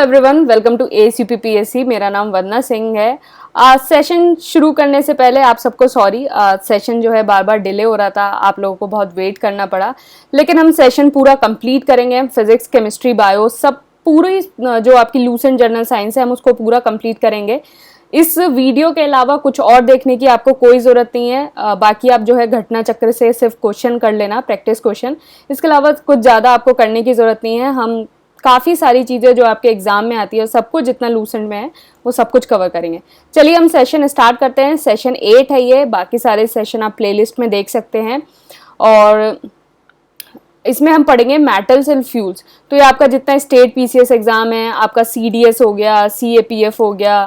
Everyone, welcome to ACPPSC। मेरा नाम वंदना सिंह है। आज सेशन शुरू करने से पहले आप सबको सॉरी, सेशन जो है बार बार डिले हो रहा था, आप लोगों को बहुत वेट करना पड़ा, लेकिन हम सेशन पूरा कंप्लीट करेंगे। फिजिक्स, केमिस्ट्री, बायो सब पूरी जो आपकी लूसेंट जर्नल साइंस है हम उसको पूरा कंप्लीट करेंगे। इस वीडियो के अलावा कुछ और देखने की आपको कोई ज़रूरत नहीं है। बाकी आप जो है घटना चक्र से सिर्फ क्वेश्चन कर लेना, प्रैक्टिस क्वेश्चन। इसके अलावा कुछ ज़्यादा आपको करने की ज़रूरत नहीं है। हम काफ़ी सारी चीज़ें जो आपके एग्जाम में आती है सब कुछ जितना लूसेंट में है वो सब कुछ कवर करेंगे। चलिए हम सेशन स्टार्ट करते हैं। सेशन 8 है ये। बाकी सारे सेशन आप प्लेलिस्ट में देख सकते हैं और इसमें हम पढ़ेंगे मेटल्स एंड फ्यूल्स। तो ये आपका जितना स्टेट PCS एग्जाम है, आपका CDS हो गया, CAPF हो गया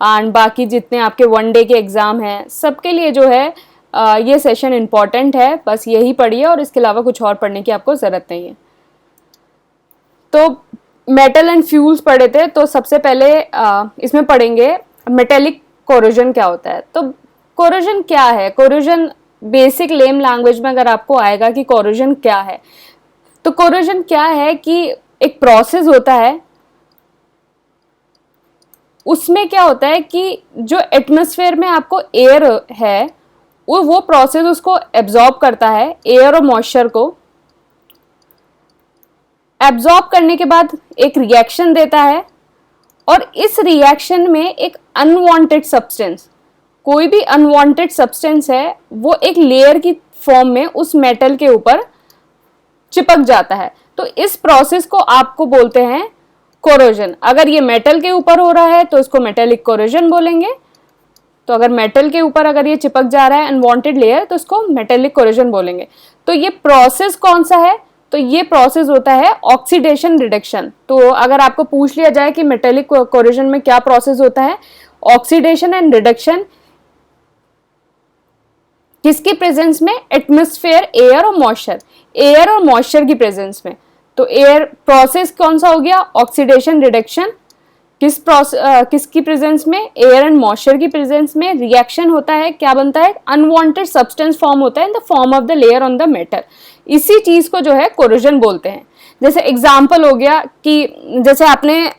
एंड बाकी जितने आपके वन डे के एग्जाम हैं सबके लिए जो है ये सेशन इम्पॉर्टेंट है। बस यही पढ़िए और इसके अलावा कुछ और पढ़ने की आपको ज़रूरत नहीं है। तो मेटल एंड फ्यूल्स पढ़े थे, तो सबसे पहले इसमें पढ़ेंगे मेटेलिक कोरोजन क्या होता है। तो कोरोजन क्या है? कोरोजन बेसिक लेम लैंग्वेज में अगर आपको आएगा कि कोरोजन क्या है, तो कोरोजन क्या है कि एक प्रोसेस होता है। उसमें क्या होता है कि जो एटमॉस्फेयर में आपको एयर है वो प्रोसेस उसको एब्जॉर्ब करता है, एयर और मॉइस्चर को एब्जॉर्ब करने के बाद एक रिएक्शन देता है और इस रिएक्शन में एक अनवांटेड सब्सटेंस, कोई भी अनवांटेड सब्सटेंस है वो एक लेयर की फॉर्म में उस मेटल के ऊपर चिपक जाता है। तो इस प्रोसेस को आपको बोलते हैं कोरोजन। अगर ये मेटल के ऊपर हो रहा है तो इसको मेटेलिक कोरोजन बोलेंगे। तो अगर मेटल के ऊपर अगर ये चिपक जा रहा है अनवांटेड लेयर तो इसको मेटेलिक कोरोजन बोलेंगे। तो ये प्रोसेस कौन सा है? तो ये प्रोसेस होता है ऑक्सीडेशन रिडक्शन। तो अगर आपको पूछ लिया जाए कि मेटेलिक कोरोजन में क्या प्रोसेस होता है, ऑक्सीडेशन एंड रिडक्शन। किसकी प्रेजेंस में? एटमॉस्फेयर, एयर और मॉइस्चर, एयर और मॉइस्चर की प्रेजेंस में। तो एयर प्रोसेस कौन सा हो गया? Oxidation reduction. किसकी प्रेजेंस में? एयर एंड मॉइस्चर की प्रेजेंस में रिएक्शन होता है। क्या बनता है? अनवांटेड सब्सटेंस फॉर्म होता है in the form of the layer on the metal. इसी चीज को जो है कोरोजन बोलते हैं। जैसे एग्जांपल हो गया कि जैसे आपने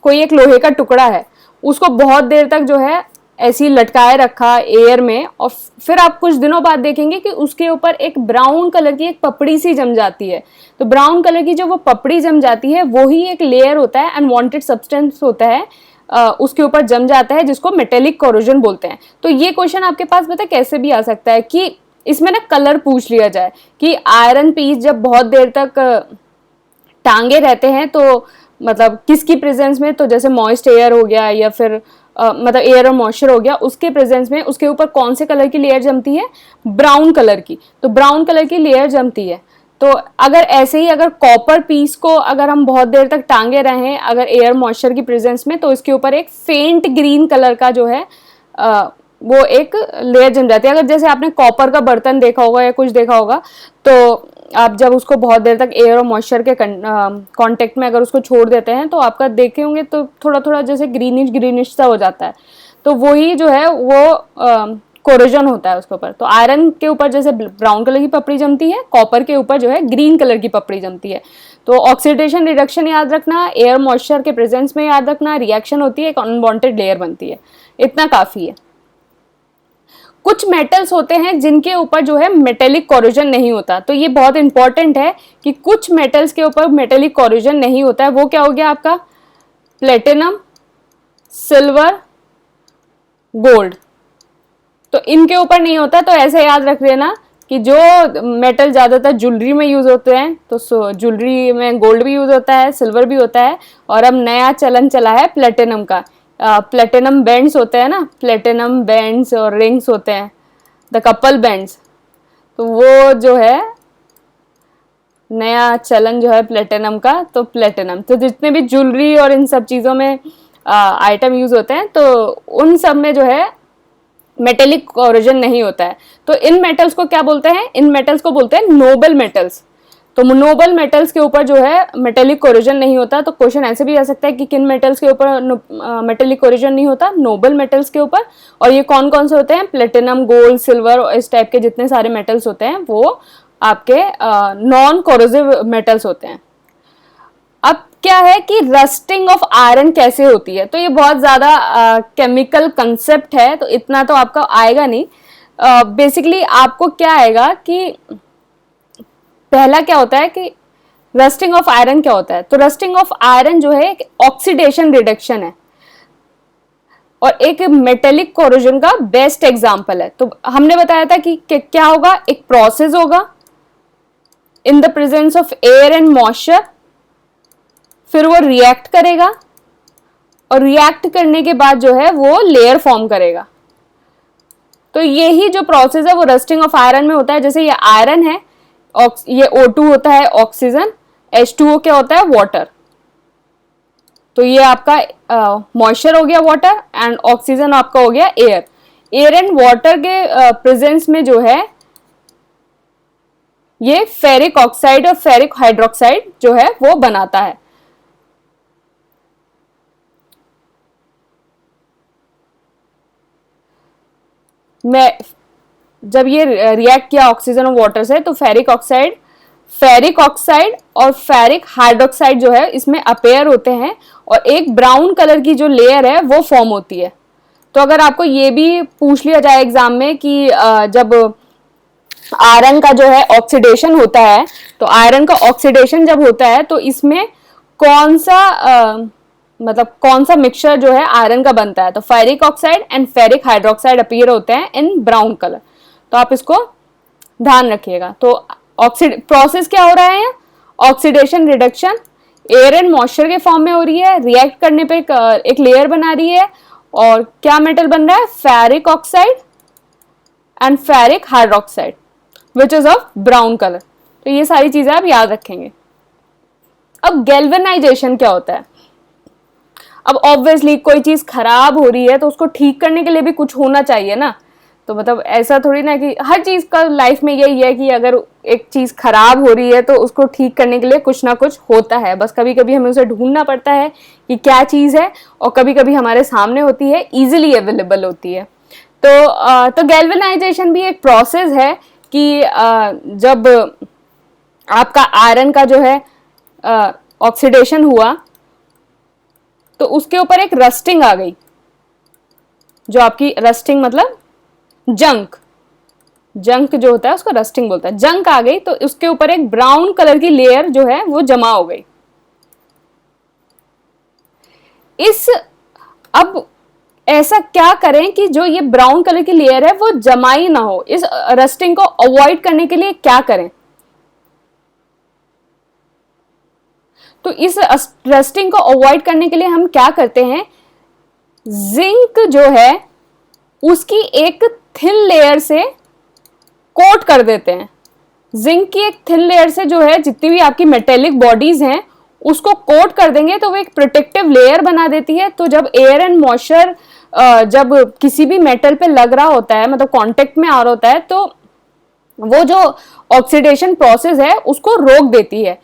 कोई एक लोहे का टुकड़ा है, उसको बहुत देर तक जो है ऐसी लटकाए रखा एयर में और फिर आप कुछ दिनों बाद देखेंगे कि उसके ऊपर एक ब्राउन कलर की एक पपड़ी सी जम जाती है। तो ब्राउन कलर की जो वो पपड़ी जम जाती है वही एक लेयर होता है, अनवांटेड सब्सटेंस होता है, उसके ऊपर जम जाता है, जिसको मेटेलिक कोरोजन बोलते हैं। तो ये क्वेश्चन आपके पास पता है कैसे भी आ सकता है कि इसमें ना कलर पूछ लिया जाए कि आयरन पीस जब बहुत देर तक टांगे रहते हैं तो मतलब किसकी प्रेजेंस में? तो जैसे मॉइस्ट एयर हो गया या फिर मतलब एयर और मॉइस्चर हो गया, उसके प्रेजेंस में उसके ऊपर कौन से कलर की लेयर जमती है? ब्राउन कलर की। तो ब्राउन कलर की लेयर जमती है। तो अगर ऐसे ही अगर कॉपर पीस को अगर हम बहुत देर तक टांगे रहें अगर एयर मॉइस्चर की प्रेजेंस में, तो इसके ऊपर एक फेंट ग्रीन कलर का जो है वो एक लेयर जम जाती है। अगर जैसे आपने कॉपर का बर्तन देखा होगा या कुछ देखा होगा, तो आप जब उसको बहुत देर तक एयर और मॉइस्चर के कांटेक्ट में अगर उसको छोड़ देते हैं तो आपका देखे होंगे तो थोड़ा थोड़ा जैसे ग्रीनिश सा हो जाता है। तो वही जो है वो कोरोजन होता है उसके ऊपर। तो आयरन के ऊपर जैसे ब्राउन कलर की पपड़ी जमती है, कॉपर के ऊपर जो है ग्रीन कलर की पपड़ी जमती है। तो ऑक्सीडेशन रिडक्शन याद रखना, एयर मॉइस्चर के प्रेजेंस में याद रखना, रिएक्शन होती है, एक अनवांटेड लेयर बनती है। इतना काफी है। कुछ मेटल्स होते हैं जिनके ऊपर जो है मेटेलिक कोरोजन नहीं होता। तो ये बहुत इंपॉर्टेंट है कि कुछ मेटल्स के ऊपर मेटेलिक कोरोजन नहीं होता है। वो क्या हो गया आपका? Platinum, silver, gold. तो इनके ऊपर नहीं होता। तो ऐसे याद रख लेना कि जो मेटल ज्यादातर ज्वेलरी में यूज होते हैं, तो ज्वेलरी में गोल्ड भी यूज होता है, सिल्वर भी होता है, और अब नया चलन चला है प्लेटिनम का। प्लेटिनम बैंड्स होते हैं ना, प्लेटिनम बैंड्स और रिंग्स होते हैं, द कपल बैंड्स। तो वो जो है नया चलन जो है प्लेटिनम का। तो प्लेटिनम, तो जितने भी ज्वेलरी और इन सब चीज़ों में आइटम यूज होते हैं तो उन सब में जो है मेटेलिक कोरोजन नहीं होता है। तो इन मेटल्स को क्या बोलते हैं? इन मेटल्स को बोलते हैं नोबल मेटल्स। तो नोबल मेटल्स के ऊपर जो है मेटेलिक कोरोजन नहीं होता। तो क्वेश्चन ऐसे भी आ सकता है कि किन मेटल्स के ऊपर मेटेलिक कोरोजन नहीं होता? नोबल मेटल्स के ऊपर। और ये कौन कौन से होते हैं? प्लेटिनम, गोल्ड, सिल्वर, इस टाइप के जितने सारे मेटल्स होते हैं वो आपके नॉन कोरोसिव मेटल्स होते हैं। अब क्या है कि रस्टिंग ऑफ आयरन कैसे होती है, तो ये बहुत ज़्यादा केमिकल कंसेप्ट है, तो इतना तो आपका आएगा नहीं। बेसिकली आपको क्या आएगा कि पहला क्या होता है कि रस्टिंग ऑफ आयरन क्या होता है। तो रस्टिंग ऑफ आयरन जो है एक ऑक्सीडेशन रिडक्शन है और एक मेटेलिक कोरोजन का बेस्ट एग्जांपल है। तो हमने बताया था कि क्या होगा, एक प्रोसेस होगा in the presence of air and moisture, फिर वो रिएक्ट करेगा और रिएक्ट करने के बाद जो है वो लेयर फॉर्म करेगा। तो यही जो प्रोसेस है वो रस्टिंग ऑफ आयरन में होता है। जैसे ये आयरन है, ये O2 होता है ऑक्सीजन, H2O क्या होता है, वाटर। तो ये आपका मॉइस्चर हो गया वाटर, एंड ऑक्सीजन आपका हो गया एयर। एयर एंड वाटर के प्रेजेंस में जो है ये फेरिक ऑक्साइड और फेरिक हाइड्रोक्साइड जो है वो बनाता है। मैं जब ये रिएक्ट किया ऑक्सीजन और वाटर से, तो फेरिक ऑक्साइड और फेरिक हाइड्रोक्साइड जो है इसमें अपेयर होते हैं और एक ब्राउन कलर की जो लेयर है वो फॉर्म होती है। तो अगर आपको ये भी पूछ लिया जाए एग्जाम में कि जब आयरन का जो है ऑक्सीडेशन होता है, तो आयरन का ऑक्सीडेशन जब होता है तो इसमें कौन सा मिक्सचर जो है आयरन का बनता है, तो ferric oxide and ferric hydroxide appear होते हैं इन ब्राउन कलर। तो आप इसको ध्यान रखिएगा। तो प्रोसेस क्या हो रहा है, oxidation reduction air and moisture के फॉर्म में हो रही है, रिएक्ट करने पे एक लेयर बना रही है और क्या मेटल बन रहा है, ferric oxide and ferric hydroxide which is of brown colour. तो ये सारी चीजें आप याद रखेंगे। अब गैल्वेनाइजेशन क्या होता है। अब ऑब्वियसली कोई चीज खराब हो रही है तो उसको ठीक करने के लिए भी कुछ होना चाहिए ना। तो मतलब ऐसा थोड़ी ना कि हर चीज का लाइफ में यही है कि अगर एक चीज खराब हो रही है तो उसको ठीक करने के लिए कुछ ना कुछ होता है, बस कभी कभी हमें उसे ढूंढना पड़ता है कि क्या चीज है, और कभी कभी हमारे सामने होती है, इजीली अवेलेबल होती है। तो गैल्वेनाइजेशन भी एक प्रोसेस है कि जब आपका आयरन का जो है ऑक्सीडेशन हुआ तो उसके ऊपर एक रस्टिंग आ गई, जो आपकी रस्टिंग मतलब जंक जो होता है उसको रस्टिंग बोलता है। जंक आ गई तो उसके ऊपर एक ब्राउन कलर की लेयर जो है वो जमा हो गई। अब ऐसा क्या करें कि जो ये ब्राउन कलर की लेयर है वो जमा ही ना हो। इस रस्टिंग को अवॉइड करने के लिए क्या करें, तो इस रस्टिंग को अवॉइड करने के लिए हम क्या करते हैं, जिंक जो है उसकी एक थिन लेयर से कोट कर देते हैं। जिंक की एक थिन लेयर से जो है जितनी भी आपकी मेटेलिक बॉडीज हैं उसको कोट कर देंगे तो वो एक प्रोटेक्टिव लेयर बना देती है। तो जब एयर एंड मॉइस्चर जब किसी भी मेटल पे लग रहा होता है, मतलब कांटेक्ट में आ रहा होता है, तो वो जो ऑक्सीडेशन प्रोसेस है उसको रोक देती है।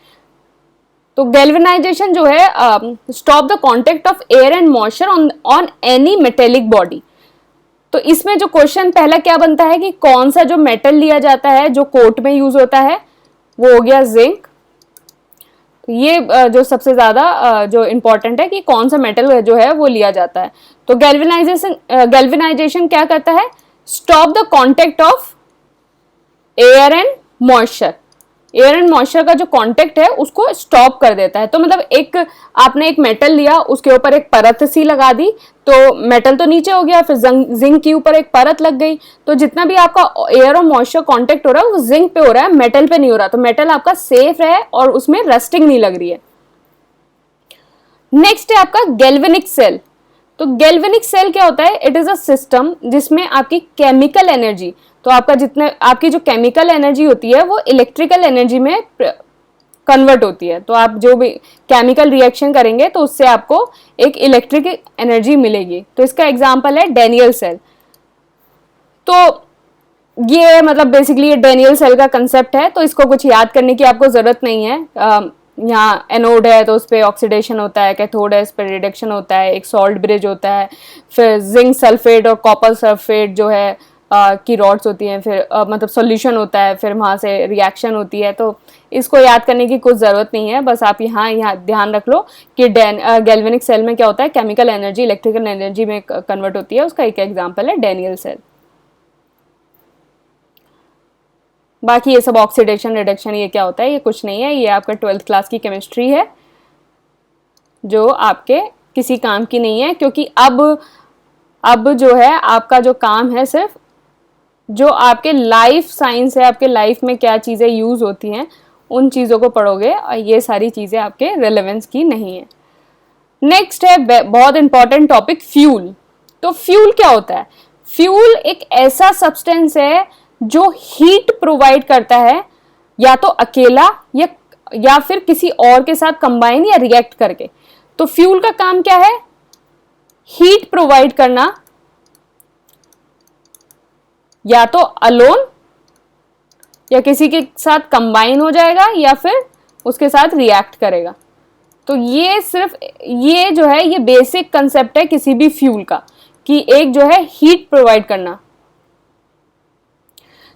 तो गैल्वेनाइजेशन जो है stop the contact of air and moisture on any metallic body. तो इसमें जो क्वेश्चन पहला क्या बनता है कि कौन सा जो मेटल लिया जाता है जो कोट में यूज होता है, वो हो गया जिंक। तो ये जो सबसे ज्यादा जो इंपॉर्टेंट है कि कौन सा मेटल जो है वो लिया जाता है। तो गैल्वेनाइजेशन क्या करता है, stop the contact of air and moisture. Air and moisture का जो कांटेक्ट है उसको स्टॉप कर देता है। तो मतलब आपने एक मेटल लिया, उसके ऊपर एक परत सी लगा दी, तो मेटल तो नीचे हो गया, फिर जिंक के ऊपर एक परत लग गई, तो जितना भी आपका एयर और मॉइस्चर कांटेक्ट हो रहा है वो जिंक पे हो रहा है, मेटल पे नहीं हो रहा। तो मेटल आपका सेफ है और उसमें रस्टिंग नहीं लग रही है। नेक्स्ट है आपका गैल्वेनिक सेल। तो गैल्वेनिक सेल क्या होता है, इट इज अ सिस्टम जिसमें आपकी केमिकल एनर्जी, तो आपकी जो केमिकल एनर्जी होती है वो इलेक्ट्रिकल एनर्जी में कन्वर्ट होती है। तो आप जो भी केमिकल रिएक्शन करेंगे तो उससे आपको एक इलेक्ट्रिक एनर्जी मिलेगी। तो इसका एग्जांपल है डेनियल सेल। तो ये मतलब बेसिकली ये डेनियल सेल का कंसेप्ट है, तो इसको कुछ याद करने की आपको जरूरत नहीं है। यहाँ एनोड है तो उस पर ऑक्सीडेशन होता है, कैथोड है इस पर रिडक्शन होता है, एक सॉल्ट ब्रिज होता है, फिर जिंक सल्फेट और कॉपर सल्फेट जो है की रॉड्स होती हैं, फिर मतलब सॉल्यूशन होता है, फिर वहाँ से रिएक्शन होती है। तो इसको याद करने की कुछ ज़रूरत नहीं है, बस आप यहाँ ध्यान रख लो कि गैल्वेनिक सेल में क्या होता है, केमिकल एनर्जी इलेक्ट्रिकल एनर्जी में कन्वर्ट होती है। उसका एक एग्जाम्पल है डैनियल सेल। बाकी ये सब ऑक्सीडेशन रिडक्शन ये क्या होता है, ये कुछ नहीं है, ये आपका 12th क्लास की केमिस्ट्री है जो आपके किसी काम की नहीं है, क्योंकि अब जो है आपका जो काम है सिर्फ जो आपके लाइफ साइंस है, आपके लाइफ में क्या चीज़ें यूज़ होती हैं उन चीज़ों को पढ़ोगे, और ये सारी चीज़ें आपके रेलेवेंस की नहीं है। नेक्स्ट है बहुत इंपॉर्टेंट टॉपिक, फ्यूल। तो फ्यूल क्या होता है? फ्यूल एक ऐसा सब्सटेंस है जो हीट प्रोवाइड करता है, या तो अकेला या फिर किसी और के साथ कंबाइन या रिएक्ट करके। तो फ्यूल का काम क्या है? हीट प्रोवाइड करना, या तो अलोन या किसी के साथ कंबाइन हो जाएगा या फिर उसके साथ रिएक्ट करेगा। तो ये सिर्फ ये जो है ये बेसिक कंसेप्ट है किसी भी फ्यूल का, कि एक जो है हीट प्रोवाइड करना।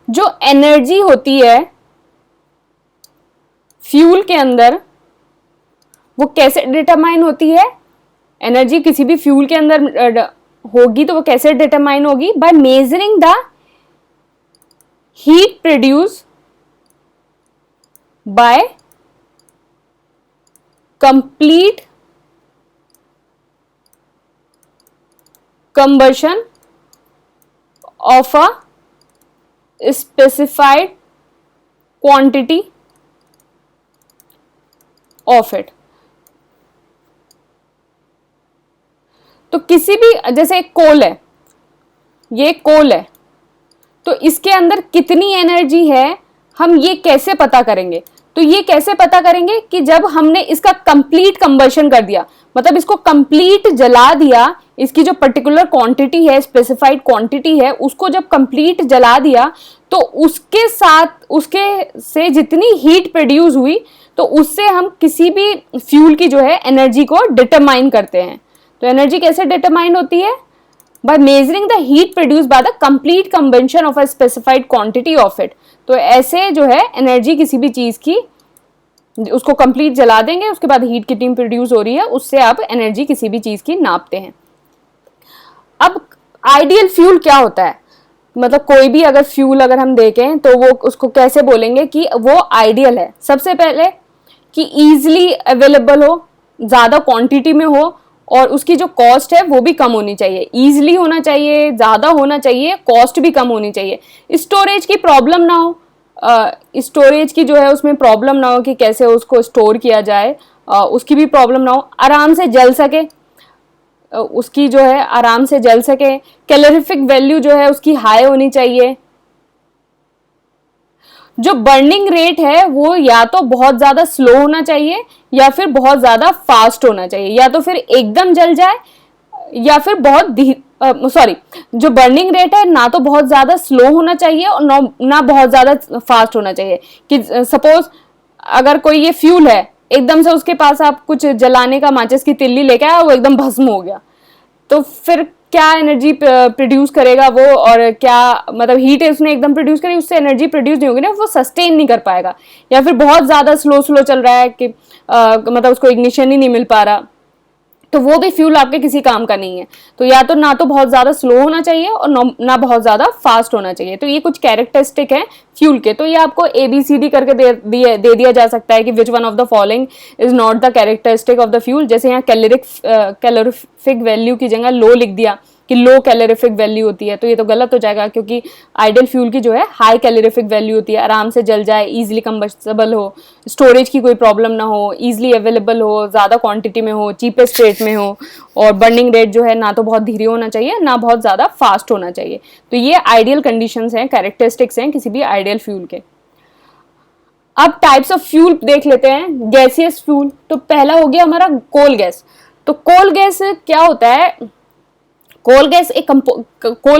जो एनर्जी होती है फ्यूल के अंदर वो कैसे डिटरमाइन होती है? एनर्जी किसी भी फ्यूल के अंदर होगी तो वो कैसे डिटरमाइन होगी? By measuring the heat produced by complete combustion of a specified quantity of it। तो किसी भी, जैसे कोल है, ये कोल है, तो इसके अंदर कितनी एनर्जी है हम ये कैसे पता करेंगे? तो ये कैसे पता करेंगे कि जब हमने इसका कंप्लीट कंबशन कर दिया, मतलब इसको कंप्लीट जला दिया, इसकी जो पर्टिकुलर क्वांटिटी है, स्पेसिफाइड क्वांटिटी है, उसको जब कंप्लीट जला दिया तो उसके साथ उसके से जितनी हीट प्रोड्यूस हुई तो उससे हम किसी भी फ्यूल की जो है एनर्जी को डिटरमाइन करते हैं। तो एनर्जी कैसे डिटरमाइन होती है? by measuring the heat produced by the complete combustion of a specified quantity of it। तो ऐसे जो है एनर्जी किसी भी चीज की, उसको कंप्लीट जला देंगे, उसके बाद हीट कितनी प्रोड्यूस हो रही है, उससे आप एनर्जी किसी भी चीज की नापते हैं। अब आइडियल फ्यूल क्या होता है? मतलब कोई भी अगर फ्यूल अगर हम देखें तो वो उसको कैसे बोलेंगे कि वो आइडियल है? सबसे पहले कि ईजिली अवेलेबल हो, ज्यादा क्वांटिटी में हो, और उसकी जो कॉस्ट है वो भी कम होनी चाहिए। ईजिली होना चाहिए, ज़्यादा होना चाहिए, कॉस्ट भी कम होनी चाहिए। स्टोरेज की प्रॉब्लम ना हो, स्टोरेज की जो है उसमें प्रॉब्लम ना हो कि कैसे उसको स्टोर किया जाए, उसकी भी प्रॉब्लम ना हो। आराम से जल सके, उसकी जो है आराम से जल सके। कैलोरीफिक वैल्यू जो है उसकी हाई होनी चाहिए। जो बर्निंग रेट है वो या तो बहुत ज़्यादा स्लो होना चाहिए या फिर बहुत ज़्यादा फास्ट होना चाहिए, या तो फिर एकदम जल जाए या फिर जो बर्निंग रेट है ना तो बहुत ज़्यादा स्लो होना चाहिए और ना बहुत ज़्यादा फास्ट होना चाहिए। कि सपोज अगर कोई ये फ्यूल है, एकदम से उसके पास आप कुछ जलाने का माचिस की तिल्ली लेके आया, वो एकदम भस्म हो गया, तो फिर क्या एनर्जी प्रोड्यूस करेगा वो, और क्या मतलब हीट है उसने एकदम प्रोड्यूस करी, उससे एनर्जी प्रोड्यूस नहीं होगी ना, वो सस्टेन नहीं कर पाएगा। या फिर बहुत ज़्यादा स्लो चल रहा है कि मतलब उसको इग्निशन ही नहीं मिल पा रहा, तो वो भी फ्यूल आपके किसी काम का नहीं है। तो या तो ना तो बहुत ज़्यादा स्लो होना चाहिए और ना बहुत ज़्यादा फास्ट होना चाहिए। तो ये कुछ कैरेक्टरिस्टिक है फ्यूल के। तो ये आपको ABCD करके दे दिया जा सकता है कि which one of the following is not the characteristic of the fuel. जैसे यहाँ कैलोरीफिक वैल्यू की जगह लो लिख दिया कि लो कैलोरीफिक वैल्यू होती है, तो ये तो गलत हो जाएगा, क्योंकि आइडियल फ्यूल की जो है हाई कैलोरीफिक वैल्यू होती है। आराम से जल जाए, इजीली कंबस्टेबल हो, स्टोरेज की कोई प्रॉब्लम ना हो, इजीली अवेलेबल हो, ज़्यादा क्वांटिटी में हो, चीपेस्ट रेट में हो, और बर्निंग रेट जो है ना तो बहुत धीरे होना चाहिए ना बहुत ज़्यादा फास्ट होना चाहिए। तो ये आइडियल कंडीशंस हैं, कैरेक्टरिस्टिक्स हैं किसी भी आइडियल फ्यूल के। अब टाइप्स ऑफ फ्यूल देख लेते हैं। गैसियस फ्यूल, तो पहला हो गया हमारा कोल गैस। तो कोल गैस क्या होता है? कोल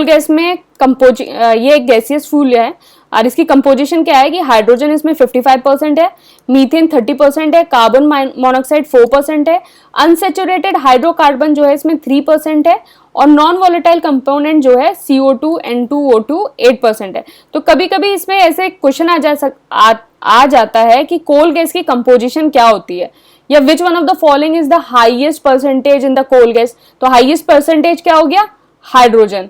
गैस में ये एक गैसियस फ्यूल है और इसकी कंपोजिशन क्या है कि हाइड्रोजन इसमें 55% है, मीथेन 30% है, कार्बन मोनोऑक्साइड 4% है, अनसेचुरेटेड हाइड्रोकार्बन जो है इसमें 3% है, और नॉन वोलेटाइल कंपोनेंट जो है CO2 N2O2 8% है। तो कभी कभी इसमें ऐसे क्वेश्चन आ जाता है कि कोल गैस की कंपोजिशन क्या होती है, या which one of the following is the highest percentage in the coal gas. तो हाईएस्ट परसेंटेज क्या हो गया, हाइड्रोजन।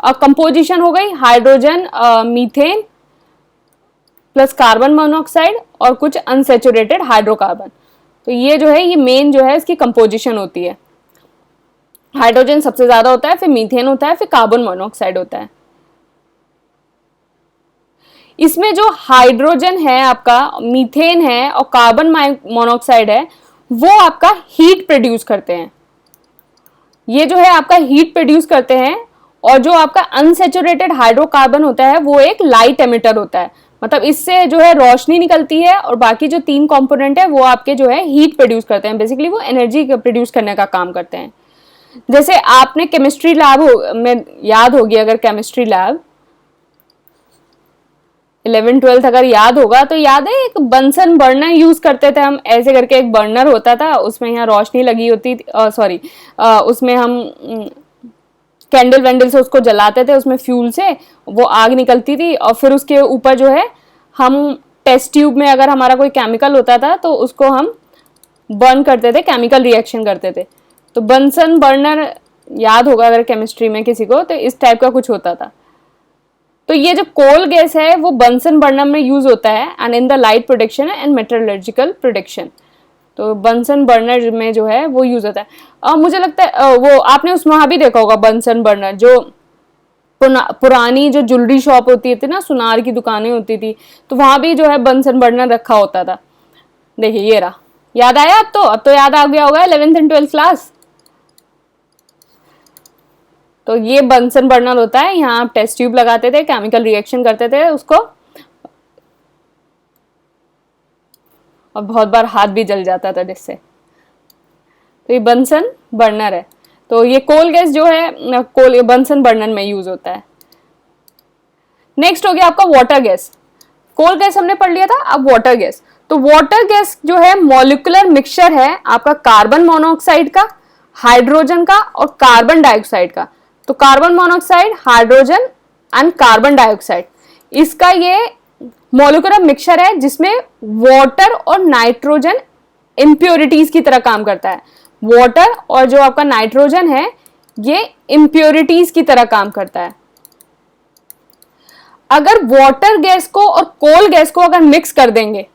और कंपोजिशन हो गई hydrogen, methane plus carbon monoxide और कुछ अनसेचुरेटेड हाइड्रोकार्बन। तो ये जो है ये मेन जो है इसकी कंपोजिशन होती है। हाइड्रोजन सबसे ज्यादा होता है, फिर मीथेन होता है, फिर कार्बन मोनोऑक्साइड होता है। इसमें जो हाइड्रोजन है आपका, मीथेन है और कार्बन मोनोऑक्साइड है, वो आपका हीट प्रोड्यूस करते हैं। ये जो है आपका हीट प्रोड्यूस करते हैं, और जो आपका अनसेचुरेटेड हाइड्रोकार्बन होता है वो एक लाइट एमिटर होता है, मतलब इससे जो है रोशनी निकलती है, और बाकी जो 3 कंपोनेंट है वो आपके जो है हीट प्रोड्यूस करते हैं। बेसिकली वो एनर्जी प्रोड्यूस करने का काम करते हैं। जैसे आपने केमिस्ट्री लैब में याद होगी, अगर केमिस्ट्री लैब 11th-12th अगर याद होगा तो याद है एक बंसन बर्नर यूज करते थे हम, ऐसे करके एक बर्नर होता था, उसमें यहाँ रोशनी लगी होती थी, सॉरी उसमें हम कैंडल वैंडल से उसको जलाते थे, उसमें फ्यूल से वो आग निकलती थी, और फिर उसके ऊपर जो है हम टेस्ट ट्यूब में अगर हमारा कोई केमिकल होता था तो उसको हम बर्न करते थे, केमिकल रिएक्शन करते थे। तो बंसन बर्नर याद होगा अगर केमिस्ट्री में किसी को, तो इस टाइप का कुछ होता था। तो ये जो कोल गैस है वो बंसन बर्नर में यूज होता है, and in the light production and metallurgical production. तो बंसन बर्नर में जो है वो यूज होता है। मुझे लगता है वो आपने उस वहां भी देखा होगा बंसन बर्नर, जो पुरानी जो ज्वेलरी शॉप होती थी ना, सुनार की दुकानें होती थी, तो वहां भी जो है बंसन बर्नर रखा होता था। देखिए ये रहा, याद आया अब तो याद आ गया होगा 11th and 12th क्लास। तो ये बंसन बर्नर होता है, यहाँ आप टेस्ट ट्यूब लगाते थे, केमिकल रिएक्शन करते थे उसको, और बहुत बार हाथ भी जल जाता था जिससे। तो ये बंसन बर्नर है। तो ये कोल गैस जो है कोल बंसन बर्नर में यूज होता है। नेक्स्ट हो गया आपका वाटर गैस। कोल गैस हमने पढ़ लिया था, अब वाटर गैस। तो वाटर गैस जो है मॉलिक्यूलर मिक्सचर है आपका कार्बन मोनोऑक्साइड का, हाइड्रोजन का और कार्बन डाइऑक्साइड का। तो carbon monoxide, hydrogen and carbon dioxide, इसका ये मॉलिक्यूलर मिक्सचर है जिसमें वाटर और नाइट्रोजन इम्प्योरिटीज की तरह काम करता है। वाटर और जो आपका नाइट्रोजन है ये इम्प्योरिटीज की तरह काम करता है। अगर वाटर गैस को और कोल गैस को अगर मिक्स कर देंगे,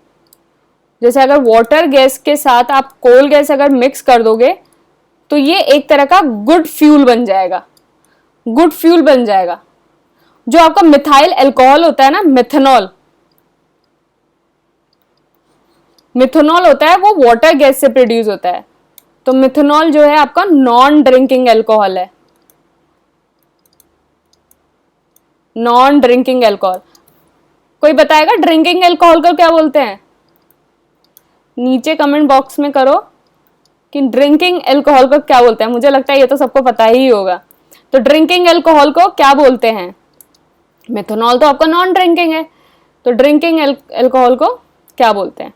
जैसे अगर वाटर गैस के साथ आप कोल गैस अगर मिक्स कर दोगे तो ये एक तरह का गुड फ्यूल बन जाएगा, गुड फ्यूल बन जाएगा। जो आपका मिथाइल अल्कोहल होता है ना, मिथेनॉल, मिथेनॉल होता है वो वाटर गैस से प्रोड्यूस होता है। तो मिथेनॉल जो है आपका नॉन ड्रिंकिंग अल्कोहल है, नॉन ड्रिंकिंग अल्कोहल। कोई बताएगा ड्रिंकिंग अल्कोहल को क्या बोलते हैं? नीचे कमेंट बॉक्स में करो कि ड्रिंकिंग अल्कोहल को क्या बोलते हैं। मुझे लगता है ये तो सबको पता ही होगा। तो ड्रिंकिंग अल्कोहल को क्या बोलते हैं? मिथेनॉल तो आपका नॉन ड्रिंकिंग है, तो ड्रिंकिंग अल्कोहल को क्या बोलते हैं?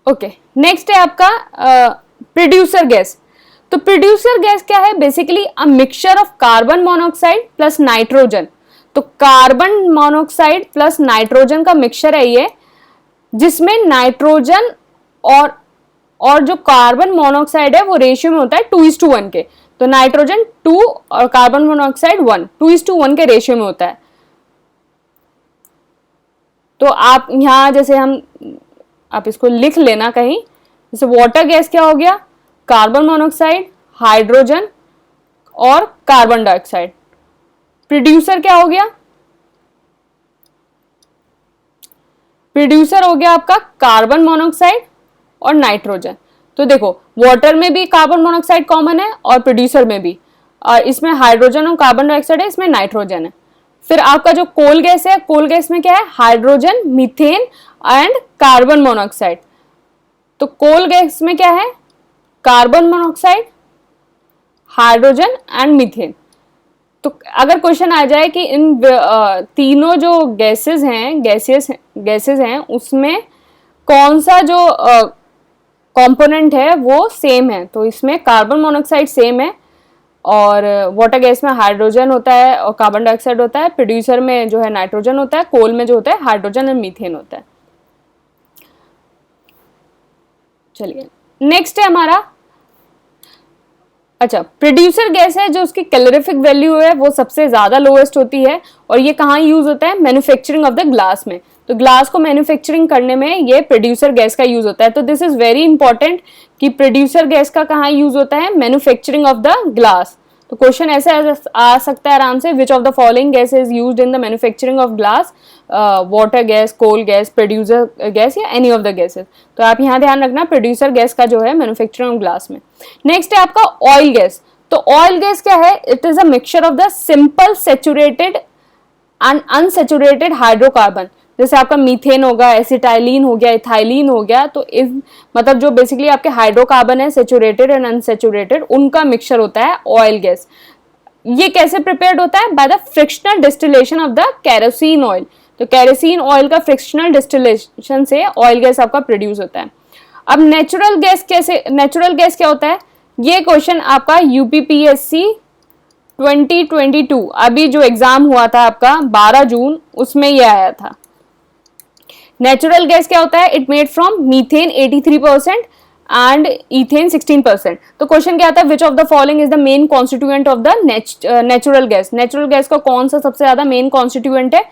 ओके, नेक्स्ट है आपका प्रोड्यूसर गैस। तो प्रोड्यूसर गैस क्या है? Basically a mixture of carbon monoxide plus nitrogen. तो कार्बन मोनोऑक्साइड प्लस नाइट्रोजन का मिक्सचर है ये, जिसमें नाइट्रोजन और जो कार्बन मोनोऑक्साइड है वो रेशियो में होता है 2:1 के। तो नाइट्रोजन 2 और कार्बन मोनोऑक्साइड 1, 2:1 के रेशियो में होता है। तो आप यहां जैसे आप इसको लिख लेना कहीं, जैसे वाटर गैस क्या हो गया? कार्बन मोनोऑक्साइड, हाइड्रोजन और कार्बन डाइऑक्साइड। प्रोड्यूसर क्या हो गया? प्रोड्यूसर हो गया आपका कार्बन मोनोऑक्साइड और नाइट्रोजन। तो देखो वाटर में भी कार्बन मोनोऑक्साइड कॉमन है और प्रोड्यूसर में भी, और इसमें हाइड्रोजन और कार्बन डाइऑक्साइड है, इसमें नाइट्रोजन है। फिर आपका जो कोल गैस है, कोल गैस में क्या है? Hydrogen, methane and carbon monoxide. तो कोल गैस में क्या है? Carbon monoxide, hydrogen and methane. तो अगर क्वेश्चन आ जाए कि इन तीनों जो गैसेस हैं उसमें कौन सा जो कंपोनेंट है वो सेम है, तो इसमें कार्बन मोनोऑक्साइड सेम है, और वाटर गैस में हाइड्रोजन होता है और कार्बन डाइऑक्साइड होता है, प्रोड्यूसर में जो है नाइट्रोजन होता है, कोल में जो होता है हाइड्रोजन और मीथेन होता है। चलिए नेक्स्ट है हमारा, अच्छा प्रोड्यूसर गैस है जो उसकी कैलोरीफिक वैल्यू है वो सबसे ज्यादा लोएस्ट होती है, और ये कहाँ यूज होता है, मैन्युफैक्चरिंग ऑफ द ग्लास में। तो ग्लास को मैन्युफैक्चरिंग करने में ये प्रोड्यूसर गैस का यूज होता है। तो दिस इज वेरी इंपॉर्टेंट कि प्रोड्यूसर गैस का कहाँ यूज होता है, मैन्युफैक्चरिंग ऑफ द ग्लास। तो क्वेश्चन ऐसे आ सकता है आराम से, which of the following gas is used in the manufacturing of glass, water gas, coal gas, producer gas या एनी ऑफ द गैसेस। तो आप यहाँ ध्यान रखना प्रोड्यूसर गैस का जो है मैन्युफैक्चरिंग ऑफ ग्लास में। नेक्स्ट है आपका ऑयल गैस। तो ऑयल गैस क्या है, it is a mixture of the simple saturated and unsaturated hydrocarbon. जैसे आपका मीथेन होगा, एसिटाइलिन हो गया, इथाइलिन हो गया, तो इस मतलब जो बेसिकली आपके हाइड्रोकार्बन है सेचुरेटेड एंड अनसेचुरेटेड, उनका मिक्सचर होता है ऑयल गैस। ये कैसे प्रिपेयर्ड होता है, by the frictional distillation of the kerosene oil. तो केरोसिन ऑयल का फ्रिक्शनल डिस्टिलेशन से ऑयल गैस आपका प्रोड्यूस होता है। अब नेचुरल गैस क्या होता है, ये क्वेश्चन आपका यूपीपीएससी 2022 अभी जो एग्जाम हुआ था आपका 12 जून, उसमें ये आया था। नेचुरल गैस क्या होता है, it made from methane 83% and ethane 16%। तो क्वेश्चन क्या आता है, विच of the following is the main constituent of the natural gas. Natural gas का कौन सा सबसे ज्यादा मेन कॉन्स्टिट्यूएंट है।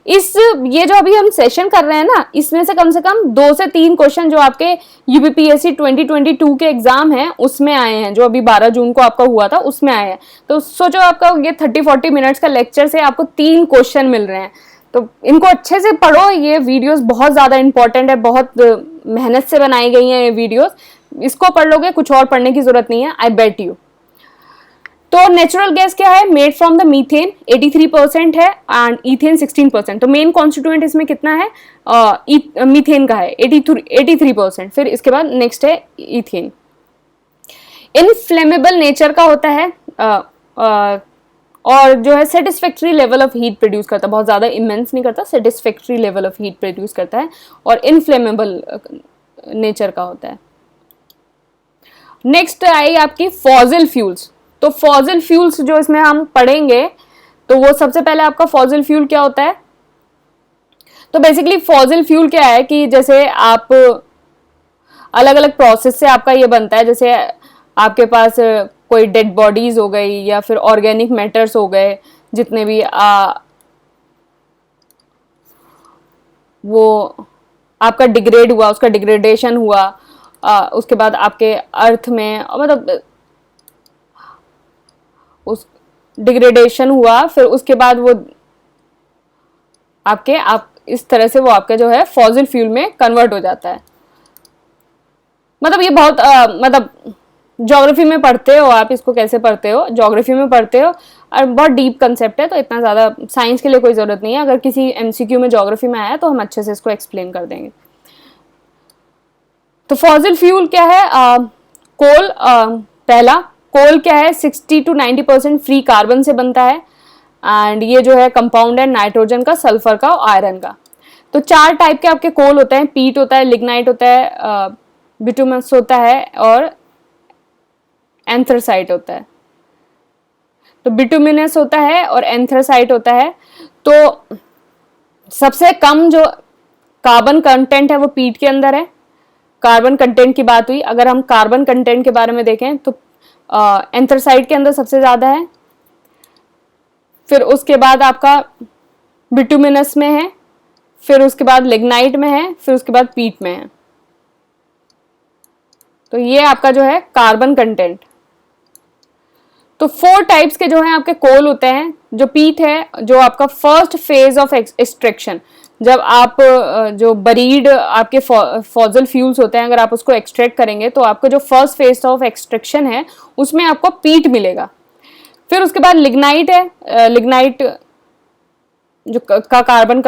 ये जो अभी हम सेशन कर रहे हैं ना, इसमें से कम 2 से 3 क्वेश्चन जो आपके यूपीपीएससी 2022 के एग्जाम हैं उसमें आए हैं, जो अभी 12 जून को आपका हुआ था उसमें आए हैं। तो सोचो आपका ये 30-40 मिनट्स का लेक्चर से आपको 3 क्वेश्चन मिल रहे हैं, तो इनको अच्छे से पढ़ो। ये वीडियोस बहुत ज्यादा इंपॉर्टेंट है, बहुत मेहनत से बनाई गई हैं ये वीडियोस। इसको पढ़ लोगे, कुछ और पढ़ने की जरूरत नहीं है, आई बेट यू। तो नेचुरल गैस क्या है, मेड फ्रॉम द मीथेन 83% है एंड इथेन 16%। तो मेन कॉन्स्टिट्यूएंट इसमें कितना है, मीथेन का है 83%। फिर इसके बाद नेक्स्ट है इथेन। इनफ्लेमेबल नेचर का होता है और जो है satisfactory level of heat produce करता है, बहुत ज्यादा इमेंस नहीं करता, satisfactory level of heat produce करता है, और इनफ्लेमेबल नेचर का होता है। नेक्स्ट आई आपकी फॉसिल फ्यूल्स। तो फॉसिल फ्यूल्स जो इसमें हम पढ़ेंगे, तो वो सबसे पहले आपका फॉसिल फ्यूल क्या होता है। तो बेसिकली फॉसिल फ्यूल क्या है कि जैसे आप अलग अलग प्रोसेस से आपका ये बनता है, जैसे आपके पास कोई डेड बॉडीज हो गई या फिर ऑर्गेनिक मैटर्स हो गए, जितने भी वो आपका डिग्रेड हुआ, उसका डिग्रेडेशन हुआ, उसके बाद आपके अर्थ में मतलब उस डिग्रेडेशन हुआ, फिर उसके बाद वो आप इस तरह से वो आपका जो है फॉसिल फ्यूल में कन्वर्ट हो जाता है। मतलब ये बहुत मतलब ज्योग्राफी में पढ़ते हो आप, इसको कैसे पढ़ते हो, ज्योग्राफी में पढ़ते हो, और बहुत डीप कंसेप्ट है, तो इतना ज़्यादा साइंस के लिए कोई ज़रूरत नहीं है। अगर किसी एमसीक्यू में ज्योग्राफी में आया तो हम अच्छे से इसको एक्सप्लेन कर देंगे। तो फॉसिल फ्यूल क्या है, कोल, पहला कोल क्या है 60 to 90% फ्री कार्बन से बनता है, एंड ये जो है कंपाउंड है नाइट्रोजन का, सल्फर का और आयरन का। तो 4 टाइप के आपके कोल होते हैं, पीट होता है, लिग्नाइट होता है, बिटुमस होता है और एंथ्रासाइट होता है। तो बिटुमिनस होता है और एंथ्रासाइट होता है। तो सबसे कम जो कार्बन कंटेंट है वो पीट के अंदर है। कार्बन कंटेंट की बात हुई, अगर हम कार्बन कंटेंट के बारे में देखें तो एंथ्रासाइट के अंदर सबसे ज्यादा है, फिर उसके बाद आपका बिटुमिनस में है, फिर उसके बाद लिग्नाइट में है, फिर उसके बाद पीट में है। तो ये आपका जो है कार्बन कंटेंट। तो 4 टाइप्स के जो है आपके कोल होते हैं। जो पीट है, जो आपका फर्स्ट फेज ऑफ एक्सट्रैक्शन, जब आप जो बरीड आपके फॉसिल फ्यूल्स होते हैं, अगर आप उसको एक्सट्रैक्ट करेंगे तो आपका जो फर्स्ट फेज ऑफ एक्सट्रैक्शन है उसमें आपको पीट मिलेगा। फिर उसके बाद लिग्नाइट है, लिग्नाइट जो का कार्बन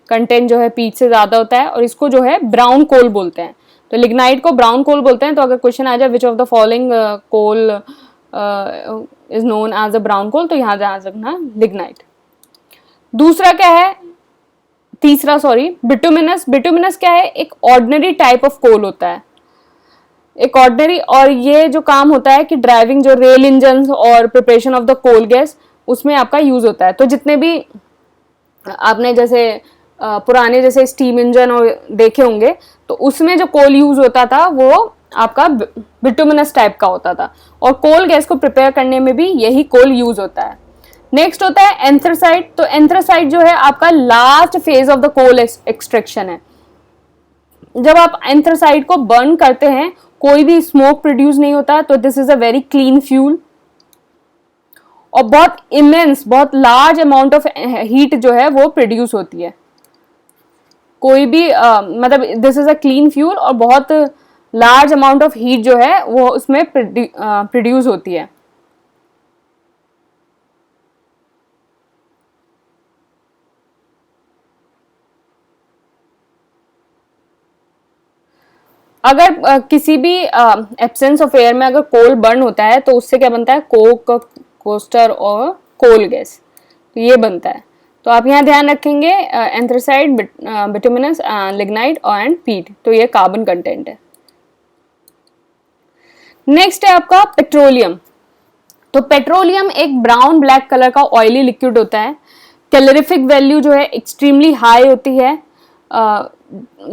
कंटेंट जो है पीट से ज्यादा होता है, और इसको जो है ब्राउन कोल बोलते हैं। तो लिग्नाइट को ब्राउन कोल बोलते हैं। तो अगर क्वेश्चन आ जाए which of the following coal is known as a brown coal, तो यहाँ ध्यान रखना लिग्नाइट। दूसरा क्या है, तीसरा सॉरी, बिटुमिनस। बिटुमिनस क्या है, एक ऑर्डिनरी टाइप ऑफ कोल होता है, एक ऑर्डिनरी, और ये जो काम होता है कि ड्राइविंग जो रेल इंजन और preparation of the coal gas उसमें आपका यूज होता है। तो जितने भी आपने जैसे पुराने जैसे स्टीम इंजन देखे होंगे तो उसमें जो कोल यूज होता था वो आपका बिटुमिनस टाइप का होता था, और कोल गैस को प्रिपेयर करने में भी यही कोल यूज होता है। नेक्स्ट होता है एंथ्रासाइट। तो एंथ्रासाइट जो है आपका last phase of the coal extraction है। जब आप एंथ्रासाइट को बर्न करते हैं कोई भी स्मोक प्रोड्यूस नहीं होता, तो this is a very clean fuel, और बहुत इमेंस, बहुत लार्ज अमाउंट ऑफ हीट जो है वो प्रोड्यूस होती है। कोई भी मतलब this is a clean fuel और बहुत लार्ज अमाउंट ऑफ हीट जो है वो उसमें प्रोड्यूस होती है। अगर किसी भी एब्सेंस ऑफ एयर में अगर कोल बर्न होता है तो उससे क्या बनता है, कोक, कोस्टर और कोल गैस, तो ये बनता है। तो आप यहाँ ध्यान रखेंगे एंथ्रासाइट, बिटुमिनस, लिग्नाइट एंड पीट, तो ये कार्बन कंटेंट है। नेक्स्ट है आपका पेट्रोलियम। तो पेट्रोलियम एक ब्राउन ब्लैक कलर का ऑयली लिक्विड होता है। कैलोरीफिक वैल्यू जो है एक्सट्रीमली हाई होती है।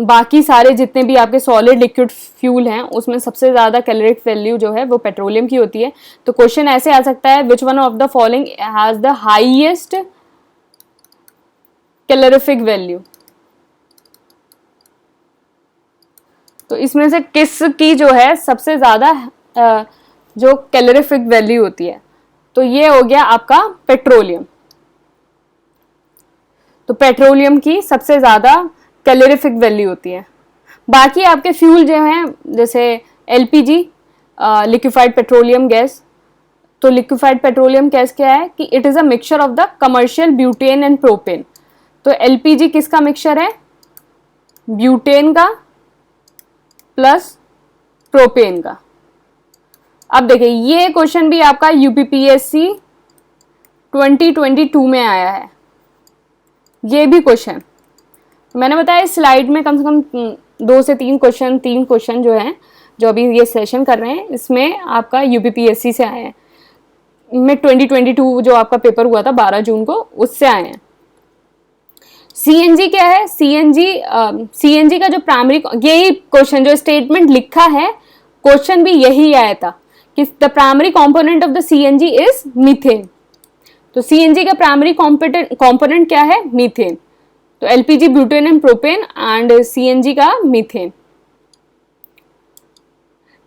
बाकी सारे जितने भी आपके सॉलिड लिक्विड फ्यूल हैं उसमें सबसे ज्यादा कैलोरिक वैल्यू जो है वो पेट्रोलियम की होती है। तो क्वेश्चन ऐसे आ सकता है, विच one of the following has the highest calorific value. तो इसमें से किस की जो है सबसे ज्यादा जो कैलोरीफिक वैल्यू होती है, तो ये हो गया आपका पेट्रोलियम। तो पेट्रोलियम की सबसे ज्यादा कैलोरीफिक वैल्यू होती है। बाकी आपके फ्यूल जो हैं जैसे एलपीजी, लिक्विफाइड पेट्रोलियम गैस। तो लिक्विफाइड पेट्रोलियम गैस क्या है कि it is a mixture of the commercial butane and propane. तो एलपीजी किसका मिक्सचर है, ब्यूटेन का प्लस प्रोपेन का। अब देखिए ये क्वेश्चन भी आपका यूपीपीएससी 2022 में आया है, ये भी क्वेश्चन मैंने बताया इस स्लाइड में कम से कम 2 से 3 क्वेश्चन जो हैं, जो अभी ये सेशन कर रहे हैं इसमें आपका यूपीपीएससी से आए हैं। में 2022 जो आपका पेपर हुआ था 12 जून को, उससे आए हैं। सीएनजी क्या है, सीएनजी का जो प्राइमरी, यही क्वेश्चन जो स्टेटमेंट लिखा है क्वेश्चन भी यही आया था कि the primary component of the CNG is methane. तो सीएनजी का प्राइमरी कंपोनेंट क्या है, मीथेन। तो LPG butane and propane and CNG का मीथेन।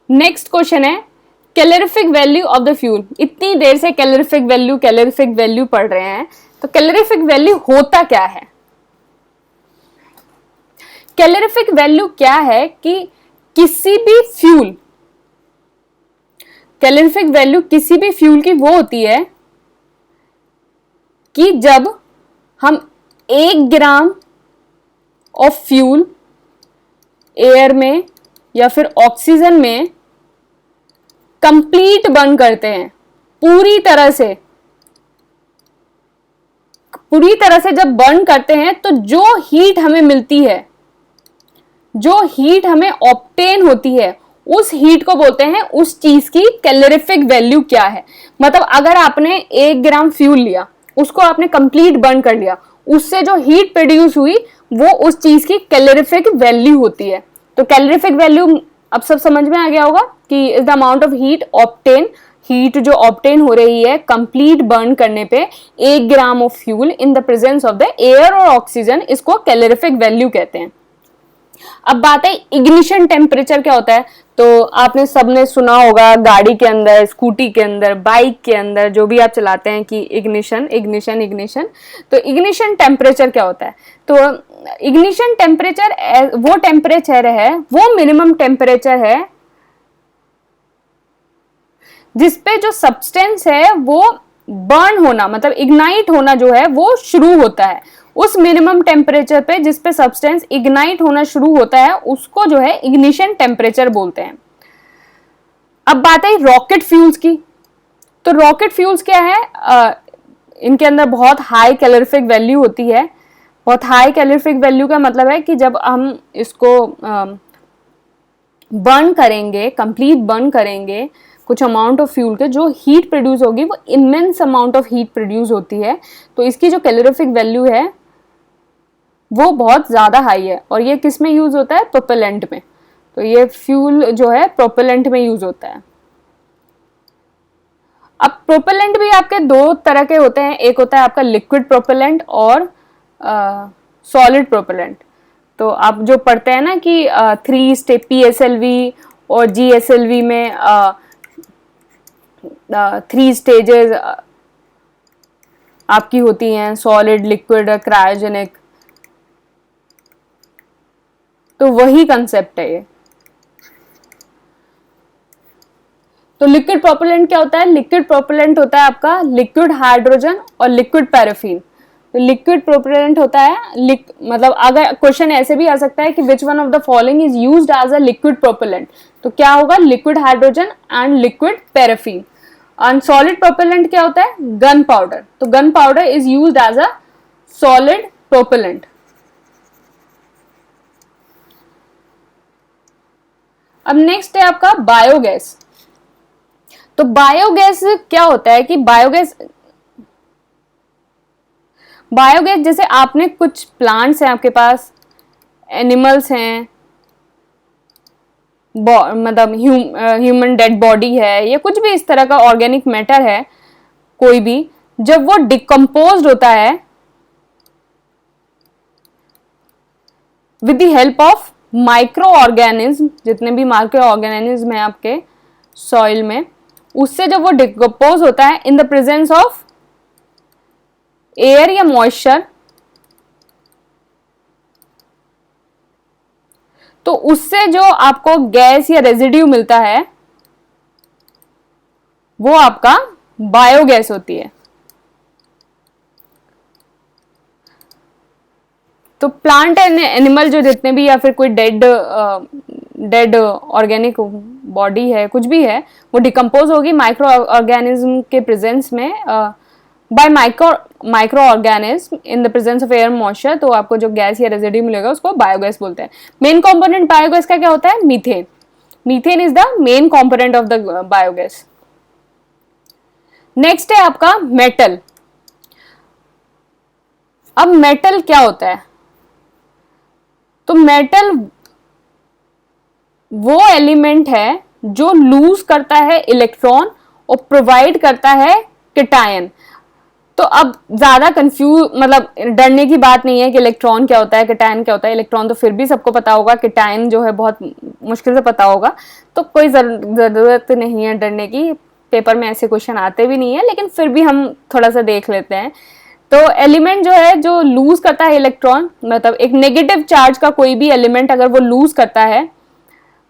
नेक्स्ट क्वेश्चन है calorific value of the fuel. इतनी देर से कैलोरीफिक वैल्यू पढ़ रहे हैं, तो कैलोरीफिक वैल्यू होता क्या है। कैलोरीफिक वैल्यू क्या है कि किसी भी फ्यूल, कैलोरीफिक वैल्यू किसी भी फ्यूल की वो होती है कि जब हम 1 ग्राम ऑफ फ्यूल एयर में या फिर ऑक्सीजन में कंप्लीट बर्न करते हैं, पूरी तरह से जब बर्न करते हैं तो जो हीट हमें मिलती है, जो हीट हमें ऑब्टेन होती है, उस हीट को बोलते हैं उस चीज की कैलोरीफिक वैल्यू क्या है। मतलब अगर आपने 1 ग्राम फ्यूल लिया, उसको आपने कंप्लीट बर्न कर लिया, उससे जो हीट प्रोड्यूस हुई वो उस चीज की कैलोरीफिक वैल्यू होती है। तो कैलोरीफिक वैल्यू अब सब समझ में आ गया होगा कि is the amount of heat obtain, heat जो ऑब्टेन हो रही है कंप्लीट बर्न करने पे 1 gram of fuel in the presence of the air और ऑक्सीजन, इसको कैलोरीफिक वैल्यू कहते हैं। अब बात है इग्निशन टेम्परेचर क्या होता है। तो आपने सबने सुना होगा गाड़ी के अंदर, स्कूटी के अंदर, बाइक के अंदर, जो भी आप चलाते हैं कि इग्निशन। तो इग्निशन टेम्परेचर क्या होता है, तो इग्निशन टेम्परेचर वो टेम्परेचर है, वो मिनिमम टेम्परेचर है जिसपे जो सब्सटेंस है वो बर्न होना, मतलब इग्नाइट होना जो है वो शुरू होता है। उस मिनिमम टेम्परेचर पे जिस पे सब्सटेंस इग्नाइट होना शुरू होता है उसको जो है इग्निशन टेम्परेचर बोलते हैं। अब बात है रॉकेट फ्यूल्स की। तो रॉकेट फ्यूल्स क्या है, इनके अंदर बहुत हाई कैलोरीफिक वैल्यू होती है। बहुत हाई कैलोरीफिक वैल्यू का मतलब है कि जब हम इसको बर्न करेंगे, कंप्लीट बर्न करेंगे कुछ अमाउंट ऑफ फ्यूल के, जो हीट प्रोड्यूस होगी वो immense amount of heat produce होती है। तो इसकी जो कैलोरीफिक वैल्यू है वो बहुत ज़्यादा हाई है। और ये किस में यूज़ होता है, प्रोपेलेंट में। तो ये फ्यूल जो है प्रोपेलेंट में यूज़ होता है। अब प्रोपेलेंट भी आपके दो तरह के होते हैं, एक होता है आपका लिक्विड प्रोपेलेंट और सॉलिड प्रोपेलेंट। तो आप जो पढ़ते हैं ना कि 3 स्टेप PSLV और GSLV में 3 स्टेजेस आपकी होती हैं, सॉलिड, लिक्विड, क्रायोजेनिक। तो वही कंसेप्ट है ये। तो लिक्विड प्रोपेलेंट क्या होता है, लिक्विड प्रोपेलेंट होता है आपका लिक्विड हाइड्रोजन और लिक्विड पैराफिन। तो लिक्विड प्रोपेलेंट होता है मतलब अगर क्वेश्चन ऐसे भी आ सकता है कि which one of the following is used as a liquid propellant, तो क्या होगा, liquid hydrogen and liquid paraffin. And solid propellant क्या होता है, गन पाउडर। तो gun powder is used as a solid propellant. अब नेक्स्ट है आपका बायोगैस। तो बायोगैस क्या होता है कि बायोगैस जैसे आपने कुछ प्लांट्स हैं आपके पास, एनिमल्स हैं, मतलब ह्यूमन डेड बॉडी है, या कुछ भी इस तरह का ऑर्गेनिक मैटर है कोई भी, जब वो डिकम्पोज होता है with the help of micro organism, जितने भी माइक्रो ऑर्गेनिज्म है आपके सॉइल में, उससे जब वो डिकम्पोज होता है in the presence of air या मॉइस्चर, तो उससे जो आपको गैस या रेजिड्यू मिलता है वो आपका बायोगैस होती है। तो प्लांट एंड एनिमल जो जितने भी, या फिर कोई डेड ऑर्गेनिक बॉडी है, कुछ भी है, वो डिकम्पोज होगी माइक्रो ऑर्गेनिज्म के प्रेजेंस में, bye micro organism in the presence of air moisture. तो आपको जो गैस या रेजिड्यू मिलेगा उसको बायोगैस बोलते हैं। मेन कंपोनेंट बायोगैस का क्या होता है, methane. Methane is the main component of the biogas. Next है आपका मेटल। अब मेटल क्या होता है, तो मेटल वो एलिमेंट है जो लूज करता है इलेक्ट्रॉन और प्रोवाइड करता है कैटायन। तो अब ज्यादा कंफ्यूज, मतलब डरने की बात नहीं है कि इलेक्ट्रॉन क्या होता है, कैटायन क्या होता है। इलेक्ट्रॉन तो फिर भी सबको पता होगा, कैटायन जो है बहुत मुश्किल से पता होगा, तो कोई जरूरत नहीं है डरने की। पेपर में ऐसे क्वेश्चन आते भी नहीं है, लेकिन फिर भी हम थोड़ा सा देख लेते हैं। तो एलिमेंट जो है जो लूज करता है इलेक्ट्रॉन, मतलब एक नेगेटिव चार्ज का कोई भी एलिमेंट अगर वो लूज करता है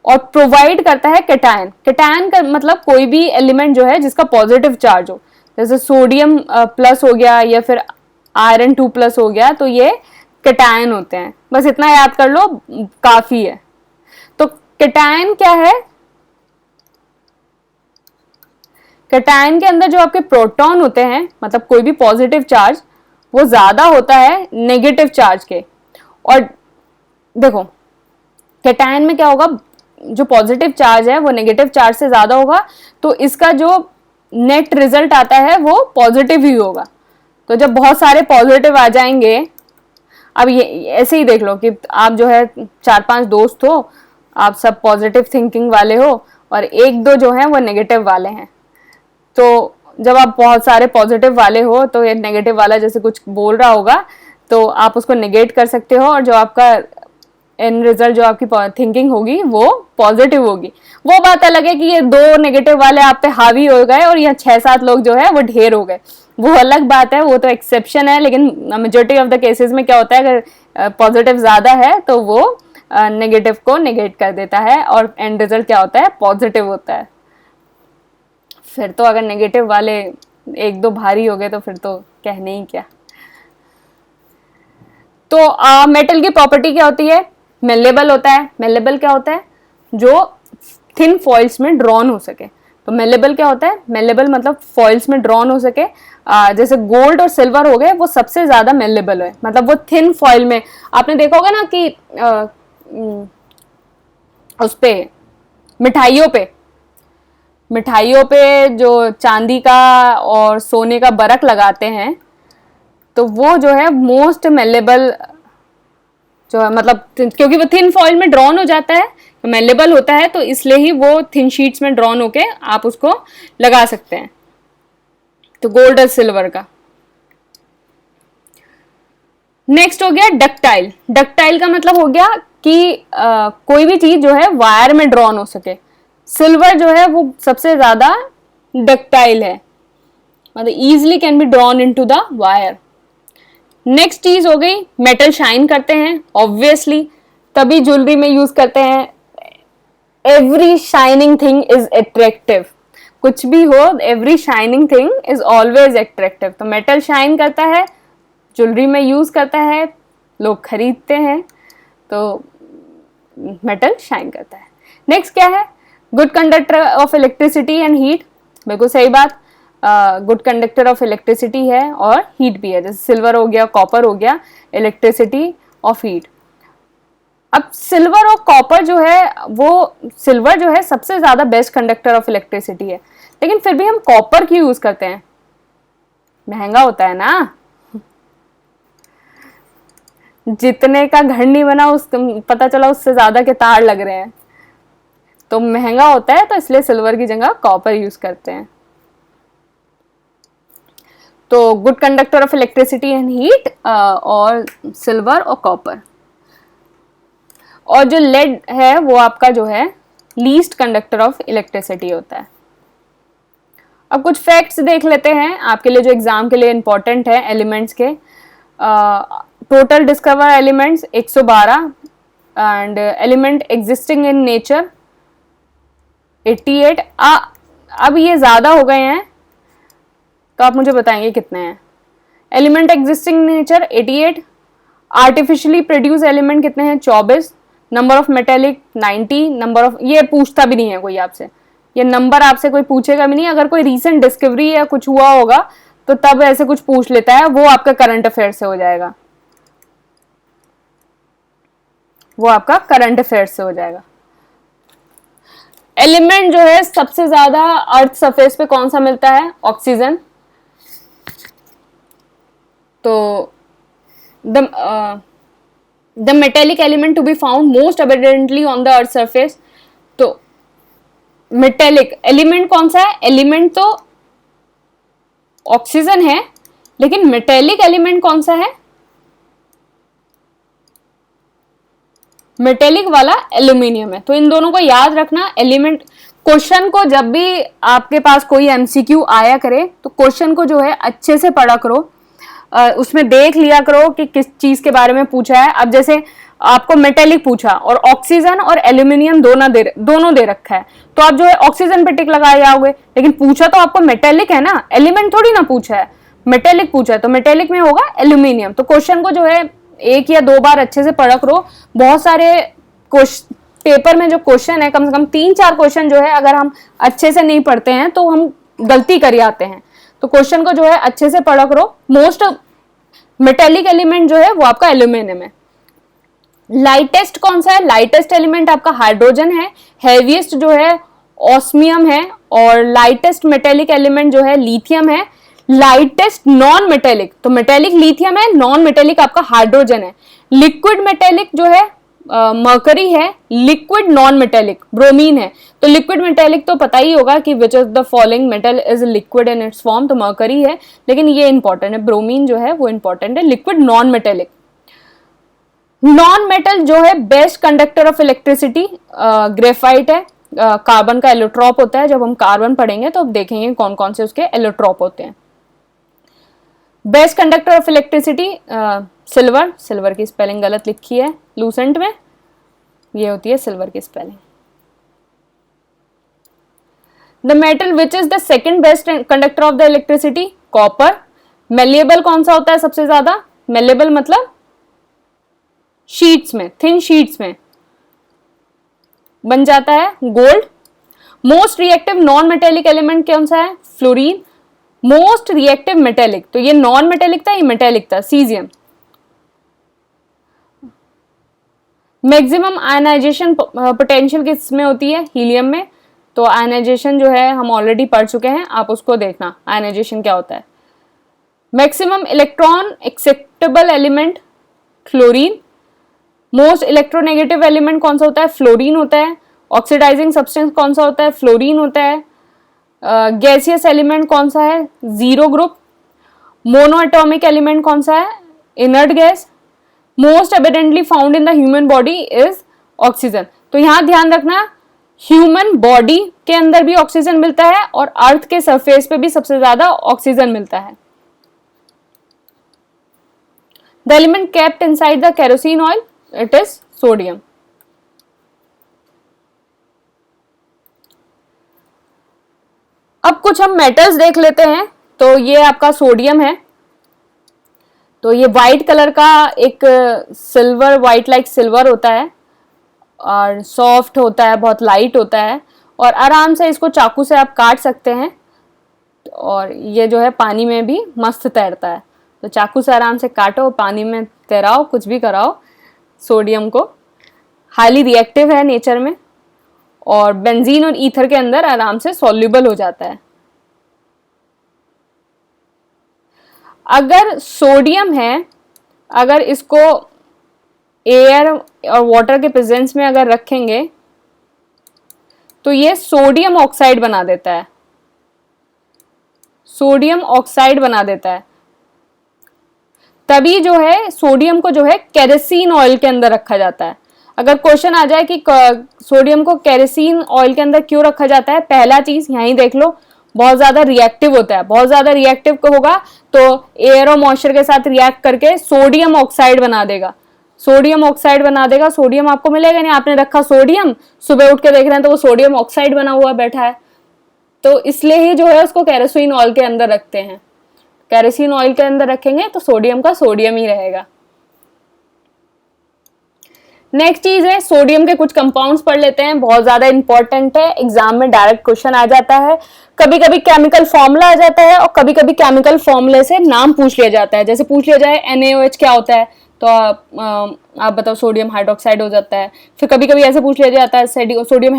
और प्रोवाइड करता है कैटायन। कैटायन का मतलब कोई भी एलिमेंट जो है जिसका पॉजिटिव चार्ज हो, जैसे सोडियम प्लस हो गया या फिर आयरन 2 प्लस हो गया, तो ये कैटायन होते हैं। बस इतना याद कर लो, काफी है। तो कैटायन क्या है, कैटायन के अंदर जो आपके प्रोटॉन होते हैं, मतलब कोई भी पॉजिटिव चार्ज, वो ज्यादा होता है नेगेटिव चार्ज के। और देखो कैटायन में क्या होगा, जो पॉजिटिव चार्ज है वो नेगेटिव चार्ज से ज्यादा होगा, तो इसका जो नेट रिजल्ट आता है वो पॉजिटिव ही होगा। तो जब बहुत सारे पॉजिटिव आ जाएंगे, अब ये ऐसे ही देख लो कि आप जो है 4-5 दोस्त हो, आप सब पॉजिटिव थिंकिंग वाले हो और 1-2 जो हैं वो नेगेटिव वाले हैं। तो जब आप बहुत सारे पॉजिटिव वाले हो तो ये नेगेटिव वाला जैसे कुछ बोल रहा होगा तो आप उसको नेगेट कर सकते हो, और जो आपका एंड रिजल्ट, जो आपकी थिंकिंग होगी वो पॉजिटिव होगी। वो बात अलग है कि ये 2 नेगेटिव वाले आप पे हावी हो गए और यहाँ 6-7 लोग जो है वो ढेर हो गए, वो अलग बात है, वो तो एक्सेप्शन है। लेकिन मेजोरिटी ऑफ द केसेस में क्या होता है, अगर पॉजिटिव ज्यादा है तो वो नेगेटिव को नेगेट कर देता है और एंड रिजल्ट क्या होता है, पॉजिटिव होता है। फिर तो अगर नेगेटिव वाले 1-2 भारी हो गए तो फिर तो कहने ही क्या। तो मेटल की प्रॉपर्टी क्या होती है, मेलेबल होता है। मेलेबल क्या होता है, जो थिन फॉइल्स में ड्रॉन हो सके। तो मेलेबल क्या होता है, मेलेबल मतलब फॉइल्स में ड्रॉन हो सके। जैसे गोल्ड और सिल्वर हो गए वो सबसे ज्यादा मेलेबल है, मतलब वो थिन फॉइल में। आपने देखा होगा ना कि उस पे मिठाइयों पे जो चांदी का और सोने का बरक लगाते हैं, तो वो जो है मोस्ट मेलेबल जो है, मतलब क्योंकि वो थिन फॉइल में ड्रॉन हो जाता है, मेलेबल होता है, तो इसलिए ही वो थिन शीट्स में ड्रॉन होके आप उसको लगा सकते हैं। तो गोल्ड और सिल्वर का। नेक्स्ट हो गया डक्टाइल। डक्टाइल का मतलब हो गया कि कोई भी चीज जो है वायर में ड्रॉन हो सके। सिल्वर जो है वो सबसे ज्यादा डक्टाइल है, मतलब easily can be drawn into the wire. Next चीज हो गई मेटल शाइन करते हैं, ऑब्वियसली तभी ज्वेलरी में यूज करते हैं। Every shining thing is attractive, कुछ भी हो, every shining thing is always attractive. तो मेटल शाइन करता है, ज्वेलरी में यूज करता है, लोग खरीदते हैं, तो मेटल शाइन करता है। नेक्स्ट क्या है, good conductor of electricity and heat. बिल्कुल सही बात, गुड कंडक्टर ऑफ इलेक्ट्रिसिटी है और हीट भी है, जैसे सिल्वर हो गया, कॉपर हो गया, इलेक्ट्रिसिटी ऑफ हीट। अब सिल्वर और कॉपर जो है, वो सिल्वर जो है सबसे ज्यादा बेस्ट कंडक्टर ऑफ इलेक्ट्रिसिटी है, लेकिन फिर भी हम कॉपर क्यों यूज करते हैं, महंगा होता है ना। जितने का घर नहीं बना उस पता चला उससे ज्यादा के तार लग रहे हैं, तो महंगा होता है, तो इसलिए सिल्वर की जगह कॉपर यूज करते हैं। तो good conductor of electricity and heat और सिल्वर और कॉपर। और जो लेड है वो आपका जो है लीस्ट कंडक्टर ऑफ इलेक्ट्रिसिटी होता है। अब कुछ फैक्ट्स देख लेते हैं आपके लिए जो एग्जाम के लिए इंपॉर्टेंट है एलिमेंट्स के। Total discover elements 112 and element existing in nature 88। अब ये ज्यादा हो गए हैं, तो आप मुझे बताएंगे कितने हैं। Element existing nature 88, artificially produce element कितने हैं 24, number of metallic 90, number of, ये पूछता भी नहीं है कोई आपसे, ये नंबर आपसे कोई पूछेगा भी नहीं। अगर कोई रीसेंट डिस्कवरी या कुछ हुआ होगा तो तब ऐसे कुछ पूछ लेता है, वो आपका करंट अफेयर से हो जाएगा, वो आपका करंट अफेयर से हो जाएगा। एलिमेंट जो है सबसे ज्यादा अर्थ सरफेस पे कौन सा मिलता है, ऑक्सीजन। तो the metallic element to be found most abundantly on the earth surface. तो मेटेलिक एलिमेंट कौन सा है, एलिमेंट तो ऑक्सीजन है, लेकिन मेटेलिक एलिमेंट कौन सा है, मेटेलिक वाला एल्यूमिनियम है। तो इन दोनों को याद रखना। एलिमेंट क्वेश्चन को जब भी आपके पास कोई एमसीक्यू आया करे तो क्वेश्चन को जो है अच्छे से पढ़ा करो, उसमें देख लिया करो कि किस चीज के बारे में पूछा है। अब जैसे आपको मेटेलिक पूछा और ऑक्सीजन और एल्यूमिनियम दोनों दे रखा है, तो आप जो है ऑक्सीजन पे टिक लगाए जाओगे, लेकिन पूछा तो आपको मेटेलिक है ना, एलिमेंट थोड़ी ना पूछा है, मेटेलिक पूछा है, तो मेटेलिक में होगा एल्यूमिनियम। तो क्वेश्चन को जो है 1 या 2 बार अच्छे से पढ़ा करो। बहुत सारे पेपर में जो क्वेश्चन है, कम से कम 3-4 क्वेश्चन जो है अगर हम अच्छे से नहीं पढ़ते हैं तो हम गलती कर आते हैं। तो क्वेश्चन को जो है अच्छे से पढ़ा करो। मोस्ट मेटेलिक एलिमेंट जो है वो आपका एल्यूमिनियम है। लाइटेस्ट कौन सा है, लाइटेस्ट एलिमेंट आपका हाइड्रोजन है। हैवीएस्ट जो है ऑस्मियम है, और लाइटेस्ट मेटेलिक एलिमेंट जो है लिथियम है। लाइटेस्ट नॉन मेटेलिक, तो मेटेलिक लिथियम है, नॉन मेटेलिक आपका हाइड्रोजन है। लिक्विड मेटेलिक जो है मर्करी है, लिक्विड नॉन मेटेलिक ब्रोमीन है। तो लिक्विड मेटेलिक तो पता ही होगा कि विच of the following metal is liquid in its form, तो मर्करी है, लेकिन ये इंपॉर्टेंट है, ब्रोमीन जो है वो इंपॉर्टेंट है। Liquid non metallic, non metal जो है best conductor of electricity graphite है। कार्बन का एलोट्रॉप होता है, जब हम कार्बन पढ़ेंगे तो अब देखेंगे कौन कौन से उसके एलोट्रॉप होते हैं। Best conductor of electricity silver, silver की स्पेलिंग गलत लिखी है लूसेंट में, ये होती है सिल्वर की spelling. The metal which is the second best conductor of the electricity, copper. Malleable कौन सा होता है सबसे ज्यादा, मेलेबल मतलब शीट्स में, थिन शीट्स में बन जाता है, gold. Most reactive non metallic element कौन सा है? फ्लोरीन। मोस्ट रिएक्टिव मेटेलिक, तो ये नॉन मेटेलिक था, ये मेटेलिक था, सीजियम। मैक्सिमम आयनाइजेशन पोटेंशियल किस में होती है? हीलियम में। तो आयनाइजेशन जो है हम ऑलरेडी पढ़ चुके हैं, आप उसको देखना आयनाइजेशन क्या होता है। Maximum electron acceptable element fluorine. Most electronegative element कौन सा होता है? फ्लोरीन होता है। ऑक्सीडाइजिंग सब्सटेंस कौन सा होता है? फ्लोरीन होता है। गैसियस एलिमेंट कौन सा है? Zero group. Monoatomic element कौन सा है? Inert gas. Most abundantly found in the human body is oxygen. तो यहां ध्यान रखना, ह्यूमन बॉडी के अंदर भी ऑक्सीजन मिलता है और अर्थ के सरफेस पे भी सबसे ज्यादा ऑक्सीजन मिलता है। The element kept inside the kerosene oil, it is sodium. अब कुछ हम मेटल्स देख लेते हैं। तो ये आपका सोडियम है, तो ये व्हाइट कलर का एक सिल्वर, व्हाइट लाइक सिल्वर होता है और सॉफ्ट होता है, बहुत लाइट होता है और आराम से इसको चाकू से आप काट सकते हैं। और ये जो है पानी में भी मस्त तैरता है, तो चाकू से आराम से काटो, पानी में तैराओ, कुछ भी कराओ सोडियम को। हाईली रिएक्टिव है नेचर में और बेंजीन और ईथर के अंदर आराम से सॉल्युबल हो जाता है। अगर सोडियम है, अगर इसको एयर और वाटर के प्रेजेंस में अगर रखेंगे तो ये सोडियम ऑक्साइड बना देता है, सोडियम ऑक्साइड बना देता है। तभी जो है सोडियम को जो है केरोसिन ऑयल के अंदर रखा जाता है। अगर क्वेश्चन आ जाए कि सोडियम को केरोसिन ऑयल के अंदर क्यों रखा जाता है, पहला चीज यहीं देख लो, बहुत ज्यादा रिएक्टिव होता है। बहुत ज्यादा रिएक्टिव होगा तो एयर और मॉइस्चर के साथ रिएक्ट करके सोडियम ऑक्साइड बना देगा, सोडियम ऑक्साइड बना देगा। सोडियम आपको मिलेगा नहीं, आपने रखा सोडियम, सुबह उठ के देख रहे हैं तो वो सोडियम ऑक्साइड बना हुआ बैठा है। तो इसलिए ही जो है उसको केरोसिन ऑयल के अंदर रखते हैं। केरोसिन ऑयल के अंदर रखेंगे तो सोडियम का सोडियम ही रहेगा। नेक्स्ट चीज है, सोडियम के कुछ कंपाउंड्स पढ़ लेते हैं, बहुत ज्यादा इंपॉर्टेंट है, एग्जाम में डायरेक्ट क्वेश्चन आ जाता है। कभी कभी केमिकल फॉर्मूला आ जाता है और कभी कभी केमिकल फॉर्मूले से नाम पूछ लिया जाता है। जैसे पूछ लिया जाए NaOH क्या होता है, तो आप बताओ सोडियम हाइड्रोक्साइड हो जाता है। फिर कभी कभी ऐसे पूछ लिया जाता है सोडियम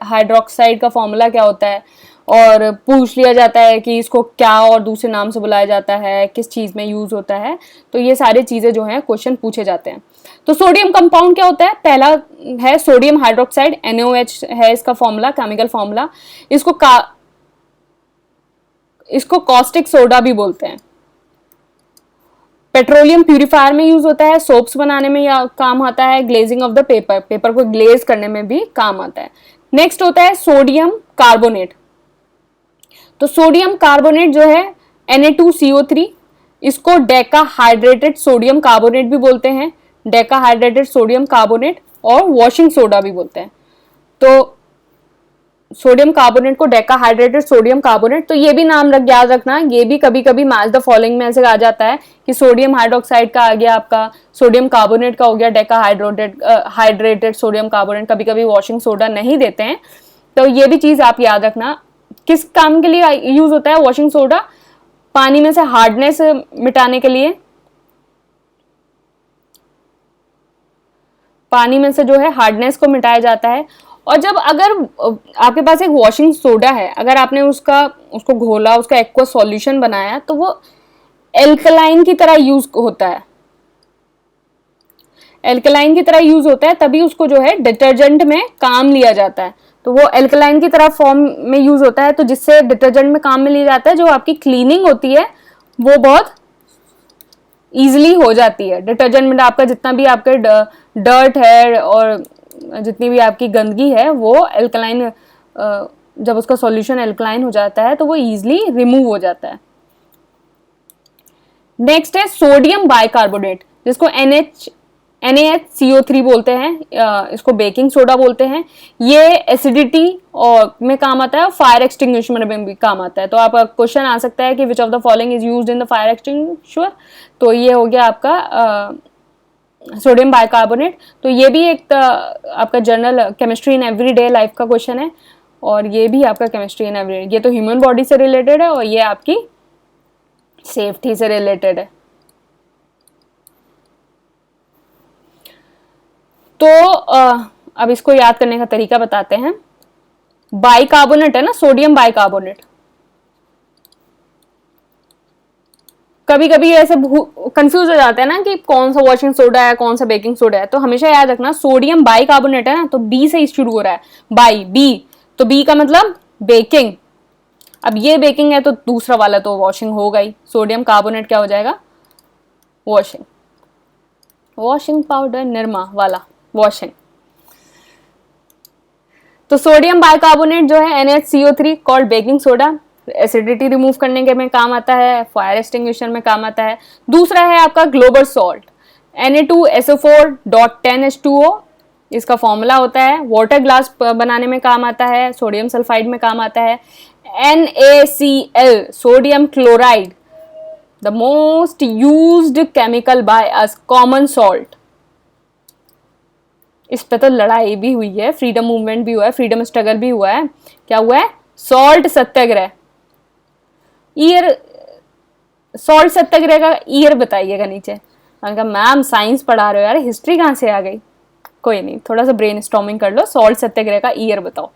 हाइड्रोक्साइड का फॉर्मूला क्या होता है, और पूछ लिया जाता है कि इसको क्या और दूसरे नाम से बुलाया जाता है, किस चीज में यूज होता है। तो ये सारी चीजें जो हैं क्वेश्चन पूछे जाते हैं। तो सोडियम कंपाउंड क्या होता है? पहला है सोडियम हाइड्रोक्साइड, NaOH है इसका फॉर्मूला, केमिकल फॉर्मूला। इसको कॉस्टिक सोडा भी बोलते हैं। पेट्रोलियम प्यूरिफायर में यूज होता है, सोप्स बनाने में या काम आता है, glazing of the paper, paper को ग्लेज करने में भी काम आता है। नेक्स्ट होता है सोडियम कार्बोनेट। तो सोडियम कार्बोनेट जो है Na2CO3, इसको डेकाहाइड्रेटेड सोडियम कार्बोनेट भी बोलते हैं, डेकाहाइड्रेटेड सोडियम कार्बोनेट, और वॉशिंग सोडा भी बोलते हैं। तो सोडियम कार्बोनेट को डेकाहाइड्रेटेड सोडियम कार्बोनेट, तो ये भी नाम याद रखना, ये भी कभी कभी मैच द फॉलोइंग में ऐसे आ जाता है कि सोडियम हाइड्रोक्साइड का आ गया, आपका सोडियम कार्बोनेट का हो गया हाइड्रेटेड सोडियम कार्बोनेट। कभी कभी वॉशिंग सोडा नहीं देते हैं, तो ये भी चीज आप याद रखना। किस काम के लिए यूज होता है वॉशिंग सोडा? पानी में से हार्डनेस मिटाने के लिए, पानी में से जो है हार्डनेस को मिटाया जाता है। और जब अगर आपके पास एक वॉशिंग सोडा है, अगर आपने उसको घोला, उसका एक्वा सॉल्यूशन बनाया, तो वो एल्कलाइन की तरह यूज होता है, एल्कलाइन की तरह यूज होता है, तभी उसको जो है डिटर्जेंट में काम लिया जाता है। तो वो एल्कलाइन की तरह फॉर्म में यूज होता है, तो जिससे डिटर्जेंट में काम में लिया जाता है, जो आपकी क्लीनिंग होती है वो बहुत इजीली हो जाती है। डिटर्जेंट में आपका जितना भी आपके डर्ट है और जितनी भी आपकी गंदगी है, वो एल्कलाइन, जब उसका सॉल्यूशन एल्कलाइन हो जाता है तो वो इजीली रिमूव हो जाता है। नेक्स्ट है सोडियम बाइकार्बोनेट, जिसको NaHCO3 बोलते हैं, इसको बेकिंग सोडा बोलते हैं। ये एसिडिटी और में काम आता है और फायर एक्सटिंग्विशर में भी काम आता है। तो आप क्वेश्चन आ सकता है कि विच of the following is used in the fire extinguisher, तो ये हो गया आपका सोडियम बाइकार्बोनेट। तो ये भी एक आपका general chemistry in everyday life का क्वेश्चन है। और ये भी आपका केमिस्ट्री एंड एवरीडे, ये तो ह्यूमन बॉडी से रिलेटेड है और ये आपकी सेफ्टी से रिलेटेड है। तो अब इसको याद करने का तरीका बताते हैं। बाइकार्बोनेट है ना, सोडियम बाइकार्बोनेट, कभी कभी ऐसे कंफ्यूज हो जाते हैं ना कि कौन सा वॉशिंग सोडा है कौन सा बेकिंग सोडा है, तो हमेशा याद रखना सोडियम बाइकार्बोनेट है ना, तो बी से शुरू हो रहा है, बाई बी, तो बी का मतलब बेकिंग। अब ये बेकिंग है तो दूसरा वाला तो वॉशिंग होगा ही, सोडियम कार्बोनेट क्या हो जाएगा, वॉशिंग, वॉशिंग पाउडर निरमा वाला वॉशिंग। तो सोडियम बाइकार्बोनेट जो है NaCO3 called baking soda, acidity remove करने के में काम आता है, फायर एक्सटिंग्विशर में काम आता है। दूसरा है आपका ग्लोबल सॉल्ट, Na2SO4.10H2O, इसका फॉर्मूला होता है, वाटर ग्लास बनाने में काम आता है, सोडियम सल्फाइड में काम आता है। NaCl sodium chloride, the most used chemical by us, common salt. इस पे तो लड़ाई भी हुई है, फ्रीडम मूवमेंट भी हुआ है, फ्रीडम स्ट्रगल भी हुआ है। क्या हुआ है, सॉल्ट सत्याग्रह। ईयर, सॉल्ट सत्याग्रह का ईयर बताइएगा नीचे। मैंने कहा मैम साइंस पढ़ा रहे हो यार, हिस्ट्री कहाँ से आ गई। कोई नहीं, थोड़ा सा ब्रेन स्टॉर्मिंग कर लो, सॉल्ट सत्याग्रह का ईयर बताओ।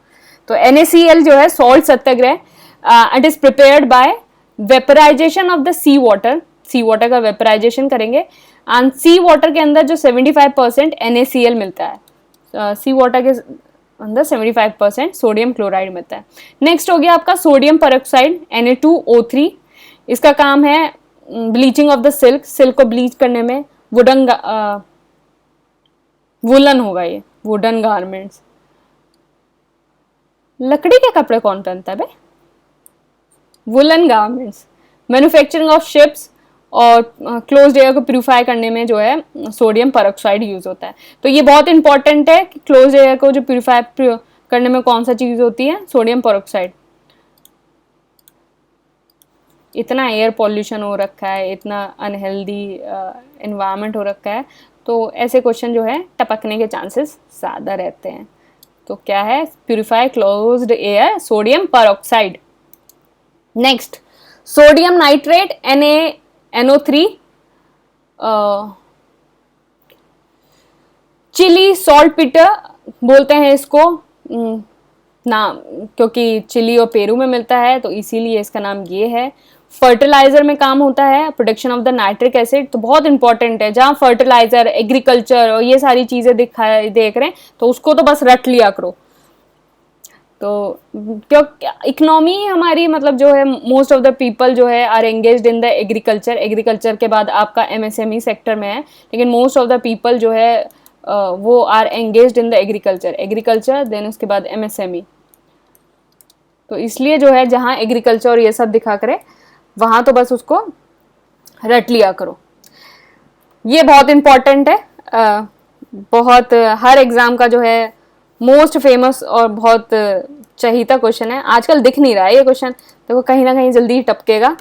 तो NaCl जो है salt satyagraha, it is prepared by vaporization of the sea water, sea water का वेपराइजेशन करेंगे एंड सी वाटर के अंदर जो 75% NaCl मिलता है, सी वाटर के अंदर 75% सोडियम क्लोराइड मिलता है। नेक्स्ट हो गया आपका सोडियम पेरोक्साइड Na2O3, इसका काम है bleaching of the silk, silk को ब्लीच करने में। वुडन वुलन होगा ये, वुडन गारमेंट्स। लकड़ी के कपड़े कौन पहनता है बे, woollen garments. Manufacturing of ships और क्लोज्ड एयर को प्यूरिफाई करने में जो है सोडियम पेरोक्साइड यूज होता है। तो ये बहुत इंपॉर्टेंट है कि क्लोज्ड एयर को जो प्यूरिफाई करने में कौन सा चीज होती है, सोडियम पेरोक्साइड। इतना एयर पॉल्यूशन हो रखा है, इतना अनहेल्दी एनवायरनमेंट हो रखा है, तो ऐसे क्वेश्चन जो है टपकने के चांसेस ज़्यादा रहते हैं। तो क्या है, purify closed air sodium peroxide. Next sodium nitrate NaNO3, chili saltpeter बोलते हैं इसको, नाम क्योंकि चिली और पेरू में मिलता है तो इसीलिए इसका नाम ये है। फर्टिलाइजर में काम होता है, production of the nitric acid, तो बहुत इंपॉर्टेंट है। जहाँ फर्टिलाइजर, एग्रीकल्चर और ये सारी चीजें देख रहे हैं तो उसको तो बस रट लिया करो। तो क्योंकि इकोनॉमी हमारी मतलब जो है, मोस्ट ऑफ द पीपल जो है are engaged in the agriculture, agriculture के बाद आपका MSME सेक्टर में है, लेकिन मोस्ट ऑफ द पीपल जो है वो are engaged in the agriculture, agriculture then उसके बाद MSME। तो इसलिए जो है जहाँ एग्रीकल्चर और ये सब दिखा करे वहाँ तो बस उसको रट लिया करो। ये बहुत इंपॉर्टेंट है, बहुत हर एग्जाम का जो है मोस्ट फेमस और बहुत चहीता क्वेश्चन है। आजकल दिख नहीं रहा है ये क्वेश्चन, देखो कहीं ना कहीं जल्दी टपकेगा।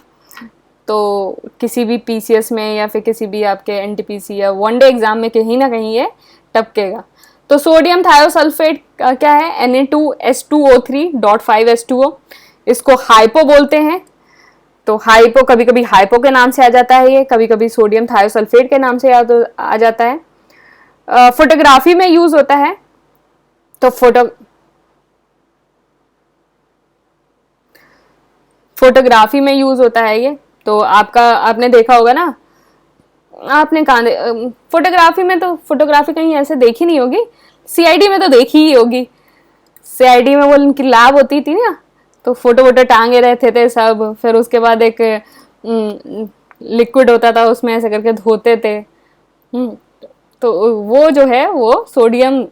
तो किसी भी PCS में या फिर किसी भी आपके NTPC या वनडे एग्जाम में कहीं ना कहीं ये टपकेगा। तो सोडियम थायोसल्फेट क्या है, Na2S2O3.5H2O, इसको हाइपो बोलते हैं। तो हाइपो कभी कभी हाइपो के नाम से आ जाता है, ये कभी कभी सोडियम थायोसल्फेट के नाम से आ जाता है। फोटोग्राफी में यूज होता है, तो फोटोग्राफी में यूज होता है ये। तो आपने देखा होगा ना, आपने कहाँ फोटोग्राफी में, तो फोटोग्राफी कहीं ऐसे देखी नहीं होगी, CID में तो देखी ही होगी। CID में वो उनकी लैब होती थी ना, तो फोटो वोटो टांगे रहते थे सब, फिर उसके बाद एक लिक्विड होता था उसमें ऐसे करके धोते थे। तो वो जो है वो सोडियम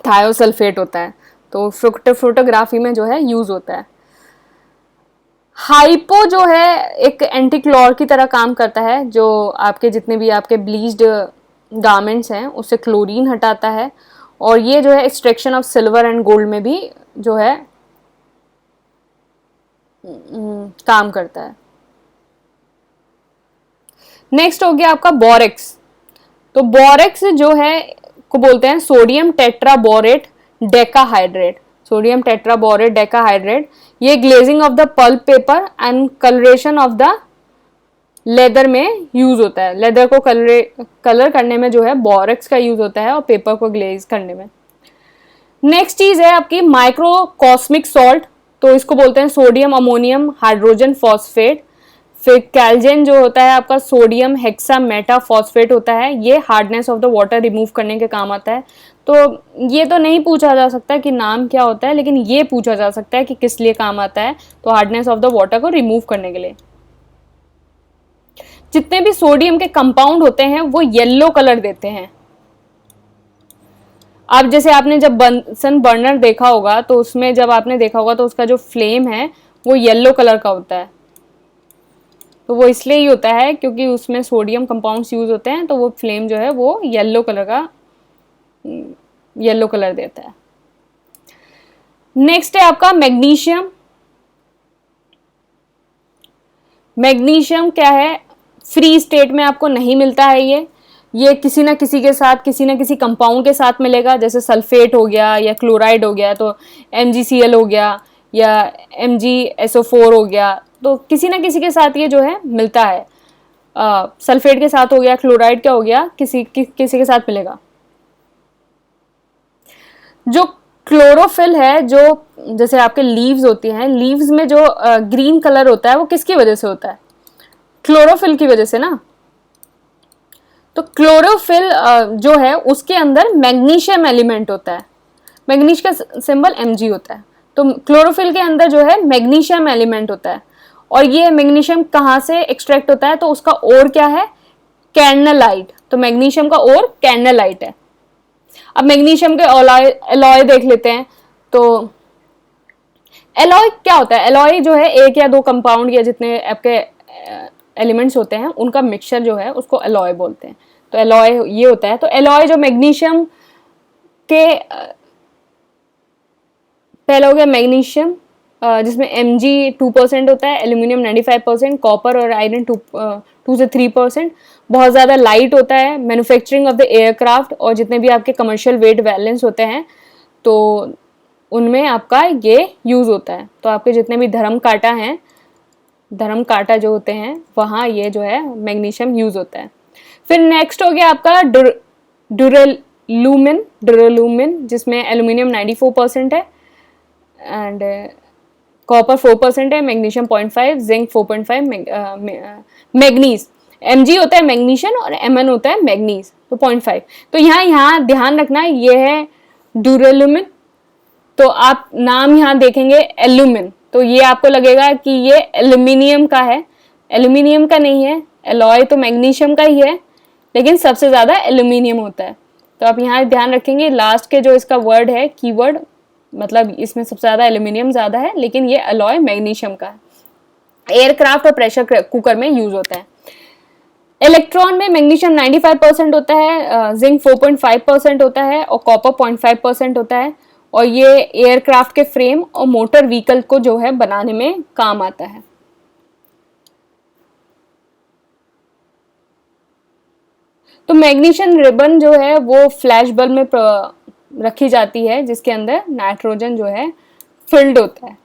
थायोसल्फेट होता है, तो फोटोग्राफी में जो है यूज होता है। हाइपो जो है एक एंटी क्लोर की तरह काम करता है, जो आपके जितने भी आपके ब्लीच्ड गारमेंट्स हैं उससे क्लोरीन हटाता है, और ये जो है extraction of silver and gold में भी जो है काम करता है। नेक्स्ट हो गया आपका बोरेक्स। तो बोरेक्स जो है को बोलते हैं sodium tetraborate decahydrate. Sodium tetraborate decahydrate, ये glazing of the pulp paper and coloration of the leather में यूज होता है। लेदर को कलर करने में जो है बोरेक्स का यूज होता है और पेपर को ग्लेज करने में। नेक्स्ट चीज है आपकी माइक्रोकॉस्मिक सॉल्ट, तो इसको बोलते हैं सोडियम अमोनियम हाइड्रोजन फॉस्फेट। फिर कैल्जेन जो होता है आपका सोडियम हेक्सा मेटा फॉस्फेट होता है, ये hardness of the water remove करने के काम आता है। तो ये तो नहीं पूछा जा सकता कि नाम क्या होता है, लेकिन ये पूछा जा सकता है कि किस लिए काम आता है, तो हार्डनेस ऑफ द वाटर को रिमूव करने के लिए। जितने भी सोडियम के कंपाउंड होते हैं वो येलो कलर देते हैं। अब जैसे आपने जब बंसन बर्नर देखा होगा तो उसमें जब आपने देखा होगा तो उसका जो फ्लेम है वो येलो कलर का होता है। तो वो इसलिए ही होता है क्योंकि उसमें सोडियम कंपाउंड्स यूज होते हैं, तो वो फ्लेम जो है वो येलो कलर देता है। नेक्स्ट है आपका मैग्नीशियम। मैग्नीशियम क्या है, फ्री स्टेट में आपको नहीं मिलता है। ये किसी ना किसी के साथ, किसी ना किसी कंपाउंड के साथ मिलेगा, जैसे सल्फेट हो गया या क्लोराइड हो गया तो MgCl हो गया या MgSO4 हो गया, तो किसी ना किसी के साथ ये जो है मिलता है। सल्फेट के साथ हो गया, क्लोराइड क्या हो गया, किसी के साथ मिलेगा। जो क्लोरोफिल है, जो जैसे आपके लीव्स होती हैं, लीव्स में जो ग्रीन कलर होता है वो किसकी वजह से होता है, क्लोरोफिल की वजह से ना। तो क्लोरोफिल जो है उसके अंदर मैग्नीशियम एलिमेंट होता है, मैग्नीशियम का सिंबल Mg होता है। तो क्लोरोफिल के अंदर जो है मैग्नीशियम एलिमेंट होता है, और ये मैग्नीशियम कहाँ से एक्सट्रैक्ट होता है, तो उसका ओर क्या है, कैर्नलाइट। तो मैग्नीशियम का ओर कैर्नलाइट है। अब मैग्नीशियम के एलॉय देख लेते हैं। तो एलॉय क्या होता है, एलॉय जो है एक या दो कंपाउंड या जितने आपके एलिमेंट्स होते हैं उनका मिक्सचर जो है उसको एलॉय बोलते हैं। तो एलॉय ये होता है। तो एलॉय जो मैग्नीशियम के पहला हो गया मैग्नीशियम, जिसमें Mg 2% होता है, एल्यूमिनियम 95%, कॉपर और आयरन 2 से 3%। बहुत ज़्यादा लाइट होता है। मैन्युफैक्चरिंग ऑफ द एयरक्राफ्ट और जितने भी आपके कमर्शियल वेट बैलेंस होते हैं तो उनमें आपका ये यूज़ होता है। तो आपके जितने भी धर्म कांटा जो होते हैं वहाँ ये जो है मैग्नीशियम यूज़ होता है। फिर नेक्स्ट हो गया आपका डुरालुमिन, जिसमें एल्यूमिनियम 94% है एंड कॉपर 4% है, मैग्नीशियम 0.5, जिंक 4.5, मैग्नीज Mg होता है मैग्नीशियम और Mn होता है मैग्नीज, तो 0.5। तो यहाँ ध्यान रखना ये है डुरालुमिन। तो आप नाम यहाँ देखेंगे एल्यूमिन, तो ये आपको लगेगा कि ये एल्यूमिनियम का है, एल्यूमिनियम का नहीं है। एलॉय तो मैग्नीशियम का ही है, लेकिन सबसे ज्यादा एल्यूमिनियम होता है। तो आप यहाँ ध्यान रखेंगे लास्ट के जो इसका वर्ड है, कीवर्ड, मतलब इसमें सबसे ज्यादा एल्यूमिनियम ज्यादा है, लेकिन ये एलॉय मैग्नीशियम का है। एयरक्राफ्ट और प्रेशर कुकर में यूज होता है। इलेक्ट्रॉन में मैग्नीशियम 95% होता है, जिंक 4.5% होता है और कॉपर 0.5% होता है। और ये एयरक्राफ्ट के फ्रेम और मोटर व्हीकल को जो है बनाने में काम आता है। तो मैग्नीशियम रिबन जो है वो फ्लैश बल्ब में रखी जाती है, जिसके अंदर नाइट्रोजन जो है फिल्ड होता है।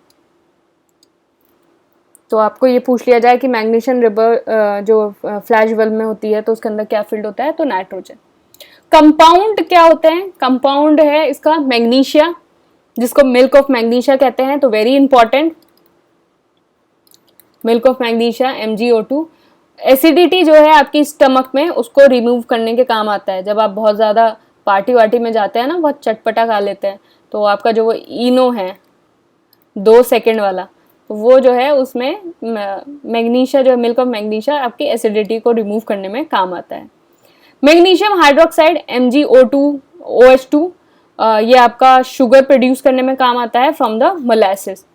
तो आपको ये पूछ लिया जाए कि मैग्नीशियम रिबन जो फ्लैश बल्ब में होती है तो उसके अंदर क्या फिल्ड होता है, तो नाइट्रोजन। कंपाउंड क्या होते हैं, कंपाउंड है इसका मैग्नीशिया, जिसको मिल्क ऑफ मैग्नीशिया कहते हैं। तो very important, milk of magnesia MgO2। Acidity जो है आपकी स्टमक में, उसको रिमूव करने के काम आता है। जब आप बहुत ज़्यादा पार्टी वार्टी में जाते हैं ना, बहुत चटपटा खा लेते हैं, तो आपका जो वो इनो है 2 सेकेंड वाला, तो वो जो है उसमें मैग्नीशिया जो है, मिल्क ऑफ मैग्नीशिया, आपकी एसिडिटी को रिमूव करने में काम आता है। मैग्नीशियम हाइड्रोक्साइड MgO2 OH2, ये आपका शुगर प्रोड्यूस करने में काम आता है फ्रॉम द मोलासिस।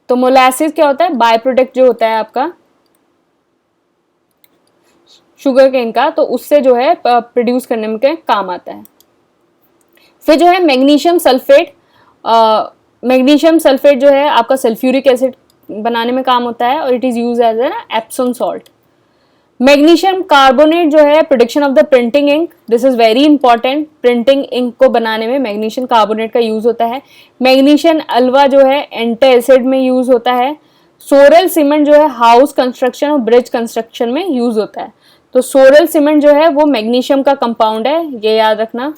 तो मोलासिस क्या होता है, बाय प्रोडक्ट जो होता है आपका शुगर केन का, तो उससे जो है प्रोड्यूस करने में काम आता है। फिर जो है मैग्नीशियम सल्फेट, मैग्नीशियम सल्फेट जो है आपका सल्फ्यूरिक एसिड बनाने में काम होता है और it is use as an Epsom salt. Magnesium carbonate जो है production of the printing ink, this is very important, printing ink को बनाने में मैग्नीशियम कार्बोनेट का यूज होता है। मैग्नीशियम अल्वा जो है एंटासिड में यूज होता है। सोरल सीमेंट जो है हाउस कंस्ट्रक्शन और ब्रिज कंस्ट्रक्शन में यूज होता है। तो सोरल सीमेंट जो है वो मैग्नीशियम का कंपाउंड है, ये याद रखना,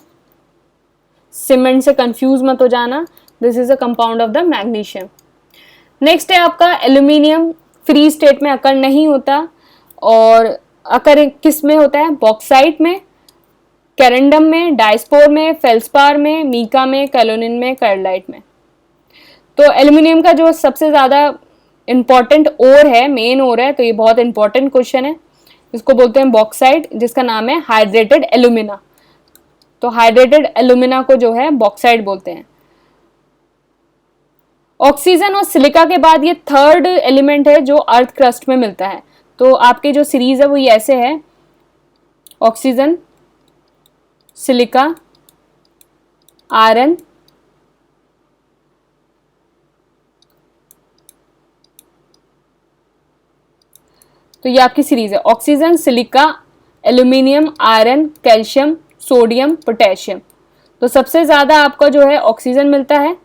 सीमेंट से कंफ्यूज मत हो जाना, this is a compound of the magnesium. Next है आपका एल्यूमिनियम, फ्री स्टेट में अकर नहीं होता, और अकर किस में होता है, बॉक्साइट में, कैरेंडम में, डायस्पोर में, फेल्सपार में, मीका में, कैलोनिन में, कार्लाइट में। तो एल्यूमिनियम का जो सबसे ज्यादा इंपॉर्टेंट ओर है, मेन ओर है, तो ये बहुत इंपॉर्टेंट क्वेश्चन है, इसको बोलते हैं बॉक्साइट, जिसका नाम है हाइड्रेटेड एल्यूमिना। तो हाइड्रेटेड एल्यूमिना को जो है बॉक्साइट बोलते हैं। ऑक्सीजन और सिलिका के बाद ये थर्ड एलिमेंट है जो अर्थ क्रस्ट में मिलता है। तो आपके जो सीरीज है वो ये ऐसे है, ऑक्सीजन, सिलिका, आयरन, तो ये आपकी सीरीज है, oxygen, silica, aluminium, iron, calcium, sodium, potassium. तो सबसे ज्यादा आपका जो है ऑक्सीजन मिलता है,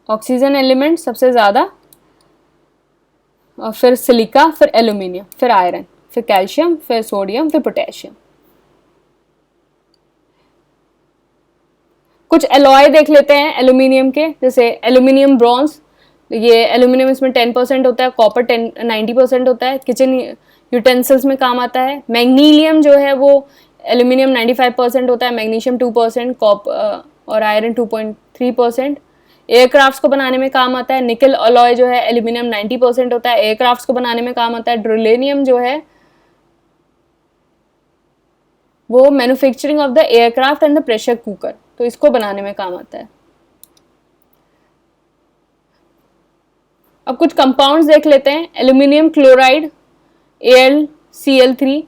ऑक्सीजन एलिमेंट सबसे ज्यादा, और फिर सिलिका, फिर एल्यूमिनियम, फिर आयरन, फिर कैल्शियम, फिर सोडियम, फिर पोटेशियम। कुछ एलॉय देख लेते हैं एल्यूमिनियम के, जैसे एल्यूमिनियम ब्रॉन्ज, ये एल्यूमिनियम इसमें 10% होता है, कॉपर 90% होता है, किचन यूटेंसिल्स में काम आता है। मैग्नीलियम जो है वो एल्यूमिनियम 95% होता है, मैग्नीशियम 2%, कॉपर और आयरन 2.3%। एयरक्राफ्ट्स को बनाने में काम आता है। निकल अलॉय जो है एल्यूमिनियम 90% होता है, एयरक्राफ्ट्स को बनाने में काम आता है। ड्रोलेनियम जो है वो manufacturing of the aircraft and the pressure cooker, तो इसको बनाने में काम आता है। अब कुछ कंपाउंड्स देख लेते हैं। एल्यूमिनियम क्लोराइड AlCl3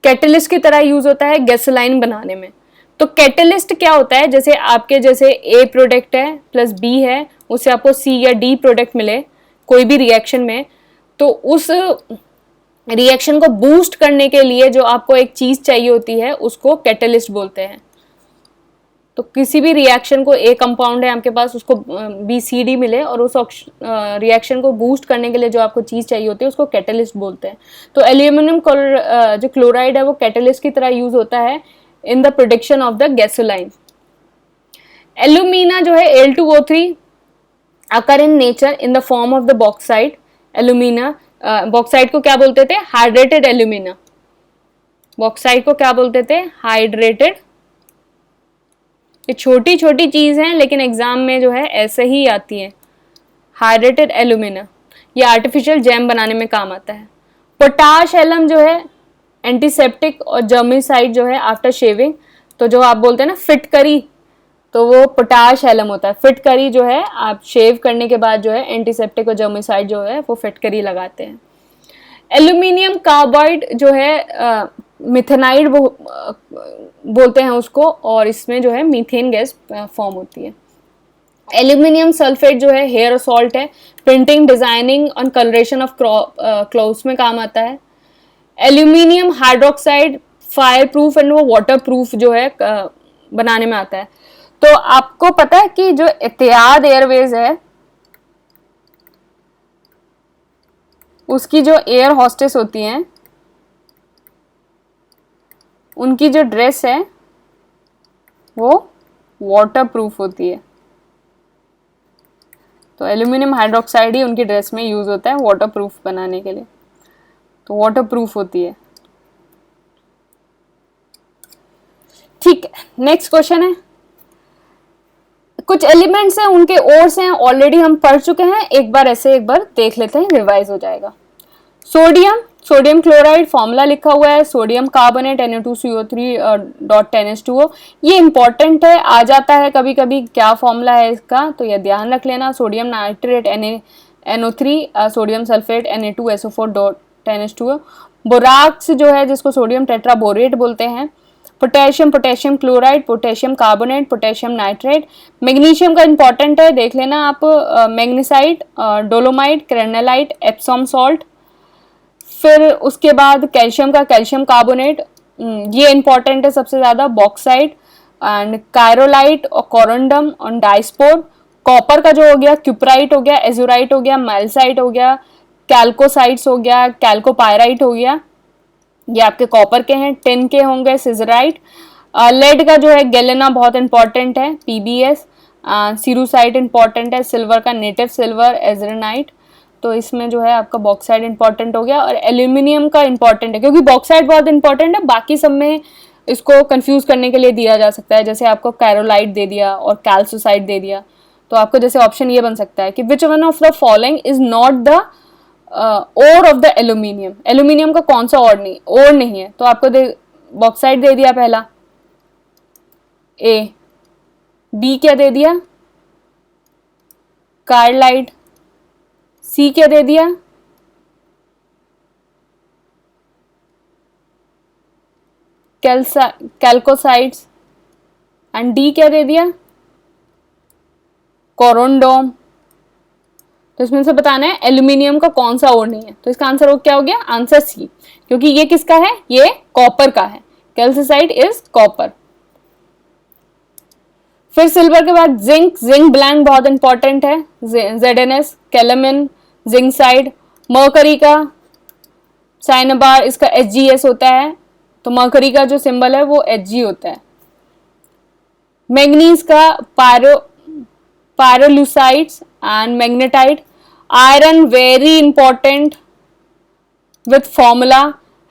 कैटलिस्ट की तरह यूज होता है गैसोलाइन बनाने में। तो कैटलिस्ट क्या होता है, जैसे आपके जैसे A प्रोडक्ट है प्लस B है, उससे आपको C या D प्रोडक्ट मिले कोई भी रिएक्शन में, तो उस रिएक्शन को बूस्ट करने के लिए जो आपको एक चीज चाहिए होती है उसको कैटलिस्ट बोलते हैं। तो किसी भी रिएक्शन को, A कंपाउंड है आपके पास, उसको BCD मिले और उस रिएक्शन को बूस्ट करने के लिए जो आपको चीज चाहिए होती है उसको कैटलिस्ट बोलते हैं। तो एल्यूमिनियम जो क्लोराइड है वो कैटलिस्ट की तरह यूज होता है in the production of the gasoline. Alumina जो है Al2O3 occur in nature in the form of the bauxite. Alumina, bauxite को क्या बोलते थे, हाइड्रेटेड एल्यूमिना। बॉक्साइट को क्या बोलते थे, हाइड्रेटेड। ये छोटी छोटी चीज हैं लेकिन एग्जाम में जो है ऐसे ही आती है, हाइड्रेटेड एल्यूमिना। ये आर्टिफिशियल जैम बनाने में काम आता है। पोटाश एलम जो है एंटीसेप्टिक और जर्मिसाइड जो है आफ्टर शेविंग। तो जो आप बोलते हैं ना फिटकरी, तो वो पोटाश एलम होता है। फिटकरी जो है आप शेव करने के बाद जो है एंटीसेप्टिक और जर्मिसाइड जो है वो फिटकरी लगाते हैं। एल्यूमिनियम कार्बाइड जो है मिथेनाइड बोलते हैं उसको, और इसमें जो है मीथेन गैस फॉर्म होती है। एल्यूमिनियम सल्फेट जो है हेयर सॉल्ट है, प्रिंटिंग, डिजाइनिंग और कलरेशन ऑफ क्लॉथ्स में काम आता है। Aluminium hydroxide fire proof and वो वाटर प्रूफ जो है बनाने में आता है। तो आपको पता है कि जो एतिहाद एयरवेज है उसकी जो एयर हॉस्टेस होती हैं उनकी जो ड्रेस है वो वाटर प्रूफ होती है। तो एल्यूमिनियम हाइड्रोक्साइड ही उनकी ड्रेस में यूज होता है वाटर प्रूफ बनाने के लिए, तो वाटर प्रूफ होती है। ठीक है, नेक्स्ट क्वेश्चन है। कुछ एलिमेंट्स हैं उनके ओर्स हैं, ऑलरेडी हम पढ़ चुके हैं, एक बार देख लेते हैं, रिवाइज हो जाएगा। सोडियम, सोडियम क्लोराइड फॉर्मूला लिखा हुआ है, सोडियम कार्बोनेट Na2CO3.10H2O। ये इंपॉर्टेंट है, आ जाता है कभी कभी, क्या फॉर्मूला है इसका, तो ये ध्यान रख लेना। Sodium nitrate NaNO3, sodium sulphate Na2SO4.10H2O। Borax जो है जिसको सोडियम टेट्राबोरेट बोलते हैं। Potassium, potassium chloride, potassium carbonate, potassium nitrate. Magnesium का इंपॉर्टेंट है, देख लेना आप, मैग्नीसाइट, डोलोमाइट, क्रेनेलाइट, एप्सॉम सॉल्ट। फिर उसके बाद कैल्शियम का कैल्शियम कार्बोनेट, ये इंपॉर्टेंट है सबसे ज़्यादा, बॉक्साइट एंड कायरोलाइट और कोरंडम और डाइस्पोर। कॉपर का जो हो गया क्यूपराइट हो गया, एजुराइट हो गया, मैल्साइट हो गया, कैल्कोसाइट्स हो गया, कैल्कोपायराइट हो गया, ये आपके कॉपर के हैं। टिन के होंगे सिजराइट। लेड का जो है गैलेना बहुत इंपॉर्टेंट है, पीबीएस। सीरूसाइट इंपॉर्टेंट है, सिल्वर का नेटिव सिल्वर, एजरेनाइट। तो इसमें जो है आपका बॉक्साइट इंपॉर्टेंट हो गया। और एल्यूमिनियम का इंपॉर्टेंट है, क्योंकि बॉक्साइट बहुत इंपॉर्टेंट है, बाकी सब में इसको कंफ्यूज करने के लिए दिया जा सकता है। जैसे आपको कैरोलाइट दे दिया और कैल्सोसाइट दे दिया, तो आपको जैसे ऑप्शन ये बन सकता है कि which one of the following is not the ore of the aluminium. Aluminium का कौन सा ओर नहीं है, तो आपको बॉक्साइट दे दिया पहला, ए। बी क्या दे दिया, कार्लाइट। सी क्या दे दिया, कैल्कोसाइट्स। एंड डी क्या दे दिया, कोरोंडोम। तो इसमें से बताना है एल्यूमिनियम का कौन सा ओर नहीं है, तो इसका आंसर क्या हो गया, आंसर सी, क्योंकि ये किसका है, ये कॉपर का है। कैल्सिसाइट इज कॉपर। फिर सिल्वर के बाद जिंक, जिंक ब्लैंक बहुत इंपॉर्टेंट है, ZNS, कैलेमिन, जिंकसाइड। मर्करी का साइनबार, इसका HGS होता है, तो मर्करी का जो सिंबल है वो Hg होता है। मैग्नीज का pyrolusites and magnetite. Iron very important with formula,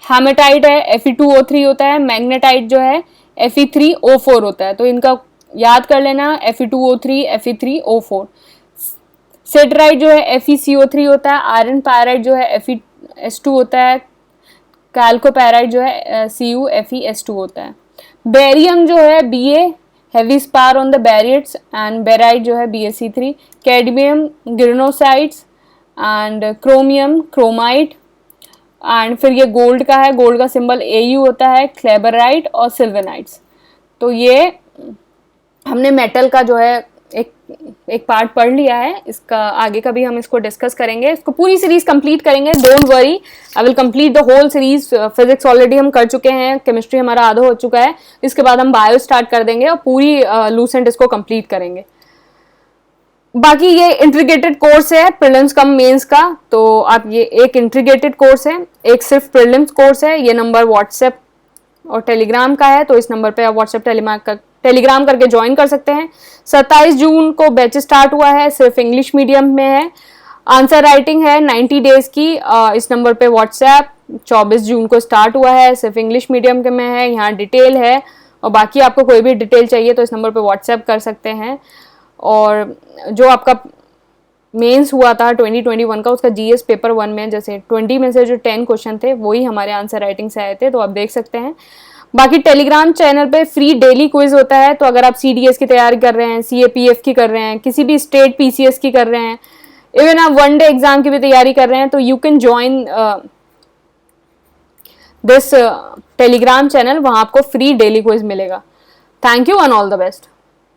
hematite है Fe2O3 होता है, मैग्नेटाइट जो है Fe3O4 होता है, तो इनका याद कर लेना, Fe2O3 Fe3O4। सेटराइट जो है FeCO3 होता है, आयरन पायराइट जो है FeS2 होता है, कैल्कोपैराइट जो है CuFeS2 होता है। बेरियम जो है Ba, heavy spar on the barytes, and barite जो है BaC3। कैडमियम गिरनोसाइट्स एंड क्रोमियम क्रोमाइट। एंड फिर ये गोल्ड का है, गोल्ड का सिंबल Au होता है, क्लेबराइट और सिल्वेनाइट्स। तो ये हमने मेटल का जो है एक पार्ट पढ़ लिया है, इसका आगे का भी हम इसको डिस्कस करेंगे, इसको पूरी सीरीज कंप्लीट करेंगे, don't worry, I will complete the whole series. Physics already हम कर चुके हैं, केमिस्ट्री हमारा आधा हो चुका है, इसके बाद हम बायो स्टार्ट कर देंगे और पूरी लूसेंट इसको कंप्लीट करेंगे। बाकी ये इंटीग्रेटेड कोर्स है प्रीलिम्स कम मेंस का, तो आप ये एक इंटीग्रेटेड कोर्स है, एक सिर्फ प्रीलिम्स कोर्स है। ये नंबर व्हाट्सएप और टेलीग्राम का है, तो इस नंबर पे आप व्हाट्सएप टेलीग्राम करके ज्वाइन कर सकते हैं। 27 जून को बैच स्टार्ट हुआ है, सिर्फ इंग्लिश मीडियम में है। आंसर राइटिंग है 90 डेज की, इस नंबर पे व्हाट्सएप। 24 जून को स्टार्ट हुआ है, सिर्फ इंग्लिश मीडियम के में है, यहाँ डिटेल है, और बाकी आपको कोई भी डिटेल चाहिए तो इस नंबर पे व्हाट्सएप कर सकते हैं। और जो आपका मेंस हुआ था 2021 का, उसका जीएस पेपर 1 में जैसे 20 में से जो 10 क्वेश्चन थे वही हमारे आंसर राइटिंग से आए थे, तो आप देख सकते हैं। बाकी टेलीग्राम चैनल पे फ्री डेली क्विज होता है, तो अगर आप CDS की तैयारी कर रहे हैं, CAPF की कर रहे हैं, किसी भी स्टेट PCS की कर रहे हैं, इवन आप 1 डे एग्जाम की भी तैयारी कर रहे हैं, तो you can join this Telegram channel, वहां आपको फ्री डेली क्विज मिलेगा। Thank you and all the best.